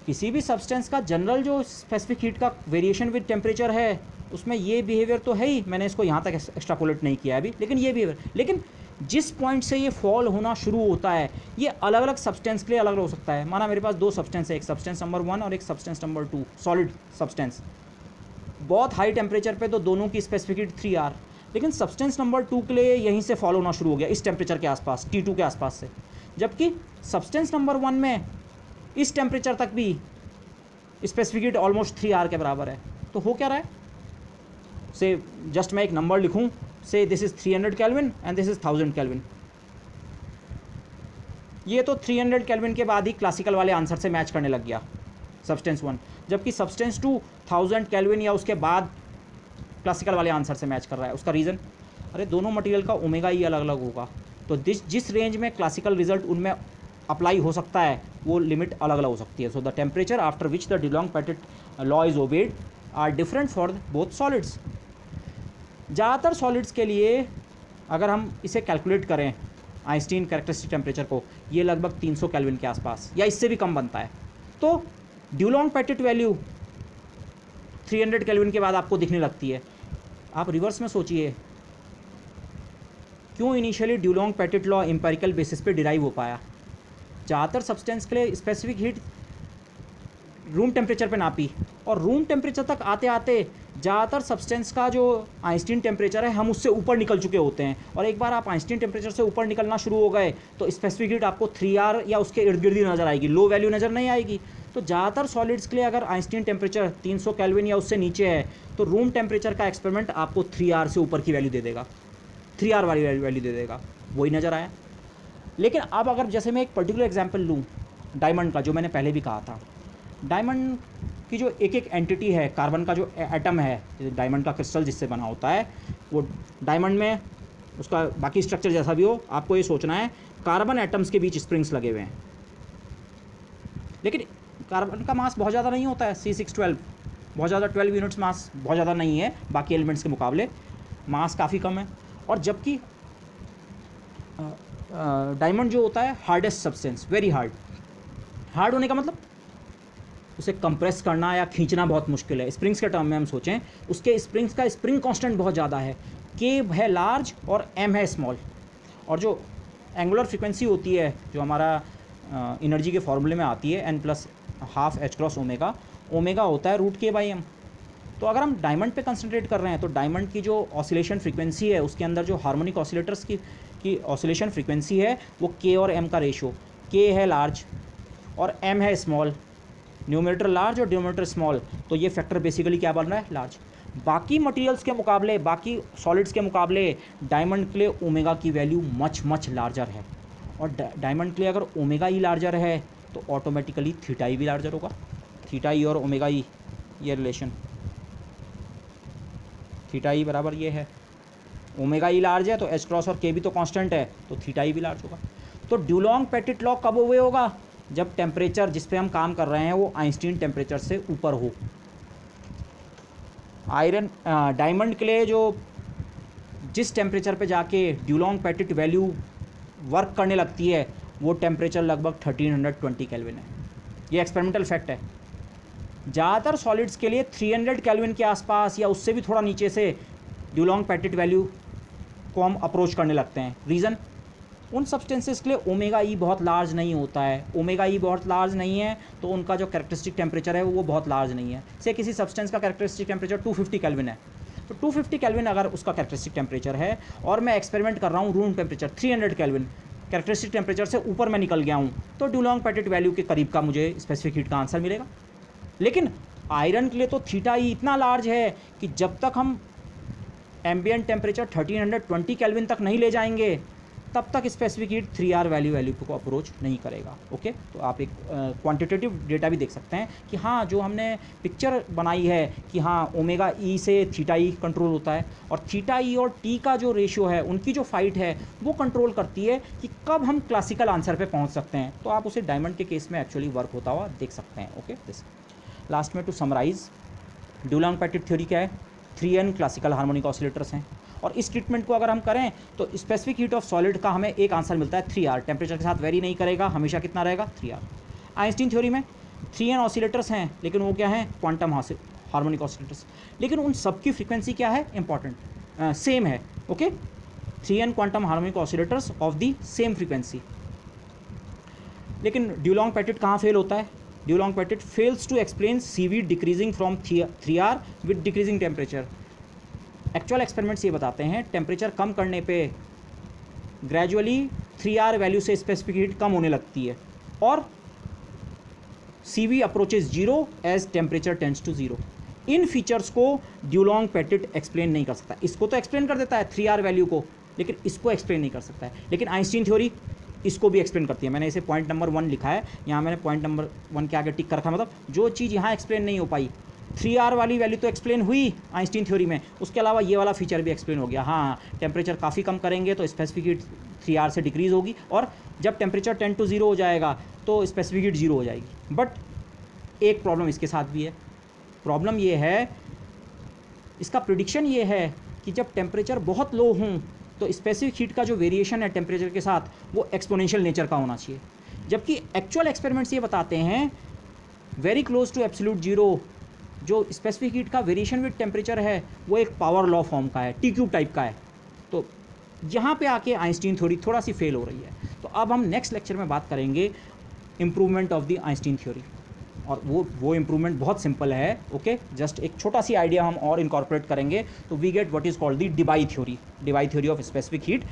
A: किसी भी सब्सटेंस का जनरल जो स्पेसिफिक हीट का वेरिएशन विद टेम्परेचर है उसमें ये बिहेवियर तो है ही, मैंने इसको यहाँ तक एक्स्ट्रापोलेट नहीं किया है अभी, लेकिन ये बिहेवियर, लेकिन जिस पॉइंट से ये फॉल होना शुरू होता है ये अलग अलग सब्सटेंस के लिए अलग अलग हो सकता है। माना मेरे पास 2 सब्सटेंस है, एक सब्सटेंस नंबर 1 और एक सब्सटेंस नंबर 2, सॉलिड सब्सटेंस, बहुत हाई टेम्परेचर पे तो दोनों की स्पेसिफिक हीट 3R, लेकिन सब्सटेंस नंबर 2 के लिए यहीं से फॉल होना शुरू हो गया इस टेम्परेचर के आसपास, T2 के आसपास से, जबकि सब्सटेंस नंबर 1 में इस टेम्परेचर तक भी स्पेसिफिक हीट ऑलमोस्ट 3R के बराबर है। तो हो क्या रहा है, से जस्ट मैं एक नंबर लिखूं, से this is 300 kelvin and this is 1000 kelvin, ये तो 300 केल्विन के बाद ही क्लासिकल वाले आंसर से मैच करने लग गया सब्सटेंस 1, जबकि सब्सटेंस 2 1000 केल्विन या उसके बाद क्लासिकल वाले आंसर से मैच कर रहा है। उसका रीज़न, अरे दोनों मटेरियल का ओमेगा ई अलग अलग होगा, तो जिस रेंज में क्लासिकल रिजल्ट उनमें अप्लाई हो सकता है वो लिमिट अलग अलग हो सकती है। So the temperature after which the Dulong Petit law is obeyed are different for both solids. ज़्यादातर सॉलिड्स के लिए अगर हम इसे कैलकुलेट करें आइंस्टीन कैरेक्टरिस्टिक टेम्परेचर को, ये लगभग 300 केल्विन के आसपास या इससे भी कम बनता है। तो डुलोंग पेटिट वैल्यू 300 केल्विन के बाद आपको दिखने लगती है। आप रिवर्स में सोचिए, क्यों initially Dulong Petit law empirical basis पे डिराइव हो पाया। ज़्यादातर सब्सटेंस के लिए स्पेसिफिक हीट रूम टेम्परेचर पे नापी, और रूम टेम्परेचर तक आते आते ज़्यादातर सब्सटेंस का जो आइंस्टीन टेम्परेचर है हम उससे ऊपर निकल चुके होते हैं, और एक बार आप आइंस्टीन टेम्परेचर से ऊपर निकलना शुरू हो गए तो स्पेसिफिक हीट आपको 3R या उसके इर्द गिर्द ही नज़र आएगी, लो वैल्यू नज़र नहीं आएगी। तो ज़्यादातर सॉलिड्स के लिए अगर आइंस्टीन टेम्परेचर 300 केल्विन या उससे नीचे है तो रूम टेम्परेचर का एक्सपेरिमेंट आपको 3R से ऊपर की वैल्यू दे देगा, 3R वाली वैल्यू दे देगा, वही नज़र आया। लेकिन अब अगर जैसे मैं एक पर्टिकुलर एग्जांपल लूँ डायमंड का, जो मैंने पहले भी कहा था, डायमंड की जो एक एक एंटिटी है, कार्बन का जो एटम है, डायमंड का क्रिस्टल जिससे बना होता है, वो डायमंड में उसका बाकी स्ट्रक्चर जैसा भी हो, आपको ये सोचना है कार्बन एटम्स के बीच स्प्रिंग्स लगे हुए हैं। लेकिन कार्बन का मास बहुत ज़्यादा नहीं होता है, C612 बहुत ज़्यादा 12 यूनिट्स मास बहुत ज़्यादा नहीं है, बाकी एलिमेंट्स के मुकाबले मास काफ़ी कम है। और जबकि डायमंड जो होता है हार्डेस्ट सब्सटेंस, वेरी हार्ड होने का मतलब उसे कंप्रेस करना या खींचना बहुत मुश्किल है। स्प्रिंग्स के टर्म में हम सोचें, उसके स्प्रिंग्स का स्प्रिंग कांस्टेंट बहुत ज़्यादा है, K है लार्ज और M है स्मॉल, और जो एंगुलर फ्रीक्वेंसी होती है जो हमारा एनर्जी के फॉर्मूले में आती है n+12 h × ओमेगा होता है √K/m। तो अगर हम डायमंड पे कंसंट्रेट कर रहे हैं तो डायमंड की जो ऑसिलेशन फ्रीक्वेंसी है, उसके अंदर जो हार्मोनिक ऑसिलेटर्स की ऑसिलेशन फ्रीक्वेंसी है वो K और M का रेशियो, K है लार्ज और M है स्मॉल, न्यूमरेटर लार्ज और डिनोमिनेटर स्मॉल, तो ये फैक्टर बेसिकली क्या बन रहा है, लार्ज। बाकी मटेरियल्स के मुकाबले, बाकी सॉलिड्स के मुकाबले डायमंड के लिए ओमेगा की वैल्यू मच लार्जर है, और डायमंड के लिए अगर ओमेगा ई लार्जर है तो ऑटोमेटिकली थीटा ई भी लार्जर होगा। थीटा ई और ओमेगा ई, ये रिलेशन थीटा ई बराबर ये है, ओमेगा ई लार्ज है तो h क्रॉस और k भी तो कांस्टेंट है, तो थीटा ई भी लार्ज होगा। तो डुलोंग पेटिट लॉ कब हुए होगा, जब टेम्परेचर जिस पे हम काम कर रहे हैं वो आइंस्टीन टेम्परेचर से ऊपर हो। डायमंड के लिए जो जिस टेम्परेचर पे जाके डुलोंग पेटिट वैल्यू वर्क करने लगती है वो टेम्परेचर लगभग 1320 केल्विन है। ये एक्सपेरिमेंटल फैक्ट है। ज़्यादातर सॉलिड्स के लिए 300 केल्विन के आसपास या उससे भी थोड़ा नीचे से डुलोंग पेटिट वैल्यू को हम अप्रोच करने लगते हैं। रीज़न, उन सब्सटेंसेस के लिए ओमेगा ई बहुत लार्ज नहीं होता है। ओमेगा ई बहुत लार्ज नहीं है तो उनका जो कैरेक्टरिस्टिक टेम्परेचर है वो बहुत लार्ज नहीं है। से किसी सब्सटेंस का कैरेक्टरिस्टिक टेम्परेचर 250 केल्विन है, तो 250 केल्विन अगर उसका कैरेक्टरिस्टिक टेम्परेचर है और मैं एक्सपेरिमेंट कर रहा हूँ room temperature 300 kelvin, characteristic temperature से ऊपर मैं निकल गया हूँ, तो डुलोंग पेटिट वैल्यू के करीब का मुझे स्पेसिफिक हीट का आंसर मिलेगा। लेकिन आयरन के लिए तो थीटा ई इतना लार्ज है कि जब तक हम एम्बिएंट टेम्परेचर 1320 केल्विन तक नहीं ले जाएंगे तब तक स्पेसिफिक हीट 3R वैल्यू को अप्रोच नहीं करेगा। ओके, तो आप एक क्वांटिटेटिव डेटा भी देख सकते हैं कि हाँ, जो हमने पिक्चर बनाई है कि हाँ ओमेगा ई से थीटा ई कंट्रोल होता है, और थीटा ई और टी का जो रेशियो है, उनकी जो फाइट है वो कंट्रोल करती है कि कब हम क्लासिकल आंसर पे पहुंच सकते हैं। तो आप उसे डायमंड के केस में एक्चुअली वर्क होता हुआ देख सकते हैं। ओके, दिस लास्ट में to summarise, Dulong petit theory क्या है, 3N क्लासिकल हार्मोनिक ऑसिलेटर्स हैं, और इस ट्रीटमेंट को अगर हम करें तो स्पेसिफिक हीट ऑफ सॉलिड का हमें एक आंसर मिलता है 3R, टेम्परेचर के साथ वेरी नहीं करेगा, हमेशा कितना रहेगा 3R। आइंस्टीन थ्योरी में 3N ऑसिलेटर्स हैं, लेकिन वो क्या हैं, क्वांटम हार्मोनिक ऑसिलेटर्स, लेकिन उन सब की फ्रीक्वेंसी क्या है, इंपॉर्टेंट सेम है। Okay, 3N quantum harmonic oscillators of the same frequency. लेकिन डुलोंग पेटिट कहाँ फेल होता है, Dulong Petit fails to explain CV decreasing from 3R with decreasing temperature. Actual experiments ये बताते हैं टेम्परेचर कम करने पे ग्रेजुअली 3R वैल्यू से स्पेसिफिक हीट कम होने लगती है, और CV approaches 0 as temperature tends to 0। इन फीचर्स को ड्यूलोंग पेटिट एक्सप्लेन नहीं कर सकता। इसको तो एक्सप्लेन कर देता है 3R वैल्यू को, लेकिन इसको एक्सप्लेन नहीं कर सकता है। लेकिन आइंस्टीन थ्योरी इसको भी एक्सप्लेन करती है। मैंने इसे पॉइंट नंबर 1 लिखा है, यहाँ मैंने पॉइंट नंबर 1 के आगे टिक कर रखा है, मतलब जो चीज़ यहाँ एक्सप्लेन नहीं हो पाई 3R वाली वैल्यू तो एक्सप्लेन हुई आइंस्टीन थ्योरी में, उसके अलावा ये वाला फीचर भी एक्सप्लेन हो गया। हाँ, टेम्परेचर काफ़ी कम करेंगे तो स्पेसिफिक हीट 3R से डिक्रीज़ होगी, और जब टेम्परेचर 10 to 0 हो जाएगा तो स्पेसिफिक हीट 0 हो जाएगी। बट एक प्रॉब्लम इसके साथ भी है। प्रॉब्लम ये है, इसका प्रिडिक्शन ये है कि जब टेम्परेचर बहुत लो हों तो स्पेसिफिक हीट का जो वेरिएशन है टेम्परेचर के साथ वो एक्सपोनेंशियल नेचर का होना चाहिए, जबकि एक्चुअल एक्सपेरिमेंट्स ये बताते हैं very close to absolute zero, जो स्पेसिफिक हीट का वेरिएशन विद टेम्परेचर है वो एक पावर लॉ फॉर्म का है, टी क्यूब टाइप का है। तो यहाँ पे आके आइंस्टीन थ्योरी थोड़ा सी फेल हो रही है। तो अब हम नेक्स्ट लेक्चर में बात करेंगे improvement of the Einstein theory, और वो इम्प्रूवमेंट बहुत सिंपल है। ओके, जस्ट एक छोटा सी आइडिया हम और इनकॉर्पोरेट करेंगे तो we get what is called the Debye theory of specific heat.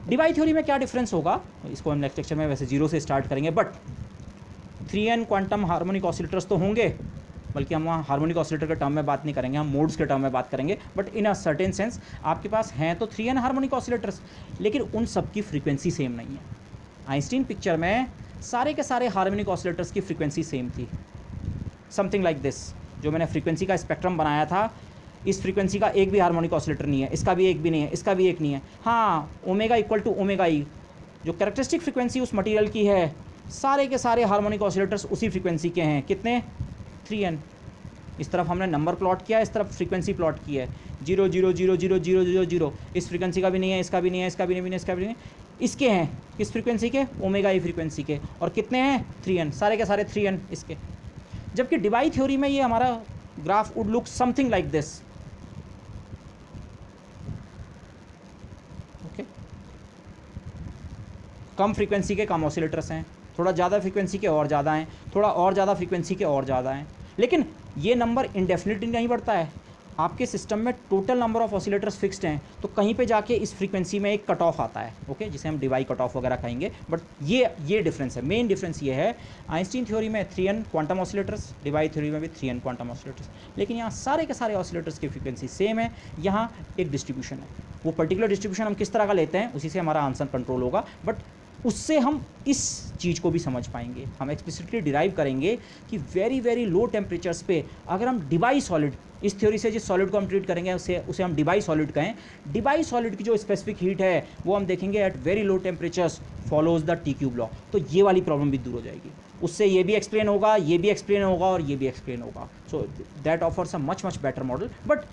A: Debye theory में क्या डिफरेंस होगा इसको हम नेक्स्ट लेक्चर में वैसे 0 से स्टार्ट करेंगे, but 3N quantum harmonic oscillators तो होंगे, बल्कि हम वहाँ हार्मोनिक ऑसिलेटर के टर्म में बात नहीं करेंगे, हम मोड्स के टर्म में बात करेंगे। But in a certain sense आपके पास हैं तो 3N हार्मोनिक ऑसिलेटर्स, लेकिन उन सब की फ्रीक्वेंसी सेम नहीं है। आइंस्टीन पिक्चर में सारे के सारे हार्मोनिक ऑसिलेटर्स की फ्रीक्वेंसी सेम थी, समथिंग लाइक दिस। जो मैंने फ्रीक्वेंसी का स्पेक्ट्रम बनाया था, इस फ्रीक्वेंसी का एक भी हार्मोनिक ऑसिलेटर नहीं है, इसका भी एक भी नहीं है, इसका भी एक नहीं है। हाँ, ओमेगा इक्वल टू ओमेगा ई, जो कैरेक्टरिस्टिक फ्रीक्वेंसी उस मटेरियल की है, सारे के सारे हार्मोनिक ऑसिलेटर्स उसी फ्रीक्वेंसी के हैं। कितने? 3N। इस तरफ हमने नंबर प्लॉट किया है, इस तरफ फ्रीक्वेंसी प्लॉट की है, 0 0 0 0 0 0 0। इस फ्रीक्वेंसी का भी नहीं है, इसका भी नहीं है, इसका भी नहीं है, इसका भी नहीं है। इसके हैं किस फ्रीक्वेंसी के? ओमेगा ई फ्रीक्वेंसी के। और कितने हैं? 3N, सारे के सारे 3N इसके। जबकि डिबाई थ्योरी में ये हमारा graph would look something like this. Okay, come frequency के कम ऑसिलेटर्स हैं, थोड़ा ज़्यादा फ्रीक्वेंसी के और ज़्यादा हैं, थोड़ा और ज़्यादा फ्रीक्वेंसी के और ज़्यादा हैं, लेकिन ये नंबर इंडेफिनिटली नहीं बढ़ता है। आपके सिस्टम में total number of oscillators fixed हैं, तो कहीं पे जाके इस फ्रीक्वेंसी में एक कट ऑफ आता है, ओके, जिसे हम डिवाई कट ऑफ वगैरह कहेंगे। बट ये डिफरेंस है, मेन डिफरेंस ये है, आइंस्टीन थ्योरी में 3N quantum oscillators, Dibai theory में भी 3N क्वांटम ऑसिलेटर्स, लेकिन यहाँ सारे के सारे ऑसिलेटर्स की फ्रीक्वेंसी सेम है। यहाँ एक डिस्ट्रीब्यूशन है, वो पर्टिकुलर डिस्ट्रीब्यूशन हम किस तरह का लेते हैं उसी से हमारा आंसर कंट्रोल होगा, बट उससे हम इस चीज़ को भी समझ पाएंगे। हम एक्सप्लिसिटली डिराइव करेंगे कि वेरी वेरी लो टेम्परेचर्स पे अगर हम डिबाई सॉलिड, इस थ्योरी से जिस सॉलिड को हम ट्रीट करेंगे उसे हम डिबाई सॉलिड कहें, डिबाई सॉलिड की जो स्पेसिफिक हीट है वो हम देखेंगे at very low temperatures follows the T cube law, तो ये वाली प्रॉब्लम भी दूर हो जाएगी। उससे ये भी एक्सप्लेन होगा, ये भी एक्सप्लेन होगा और ये भी एक्सप्लेन होगा। So that offers a much much better model. But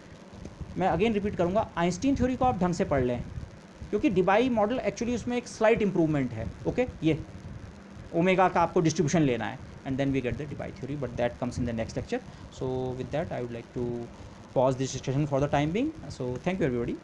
A: मैं अगेन रिपीट करूँगा, आइंस्टीन थ्योरी को आप ढंग से पढ़ लें, क्योंकि डिबाई मॉडल एक्चुअली उसमें एक स्लाइट इंप्रूवमेंट है। ओके, ये ओमेगा का आपको डिस्ट्रीब्यूशन लेना है, and then we get the Debye theory, but that comes in the next lecture. So with that I would like to pause this discussion for the time being. So thank you everybody.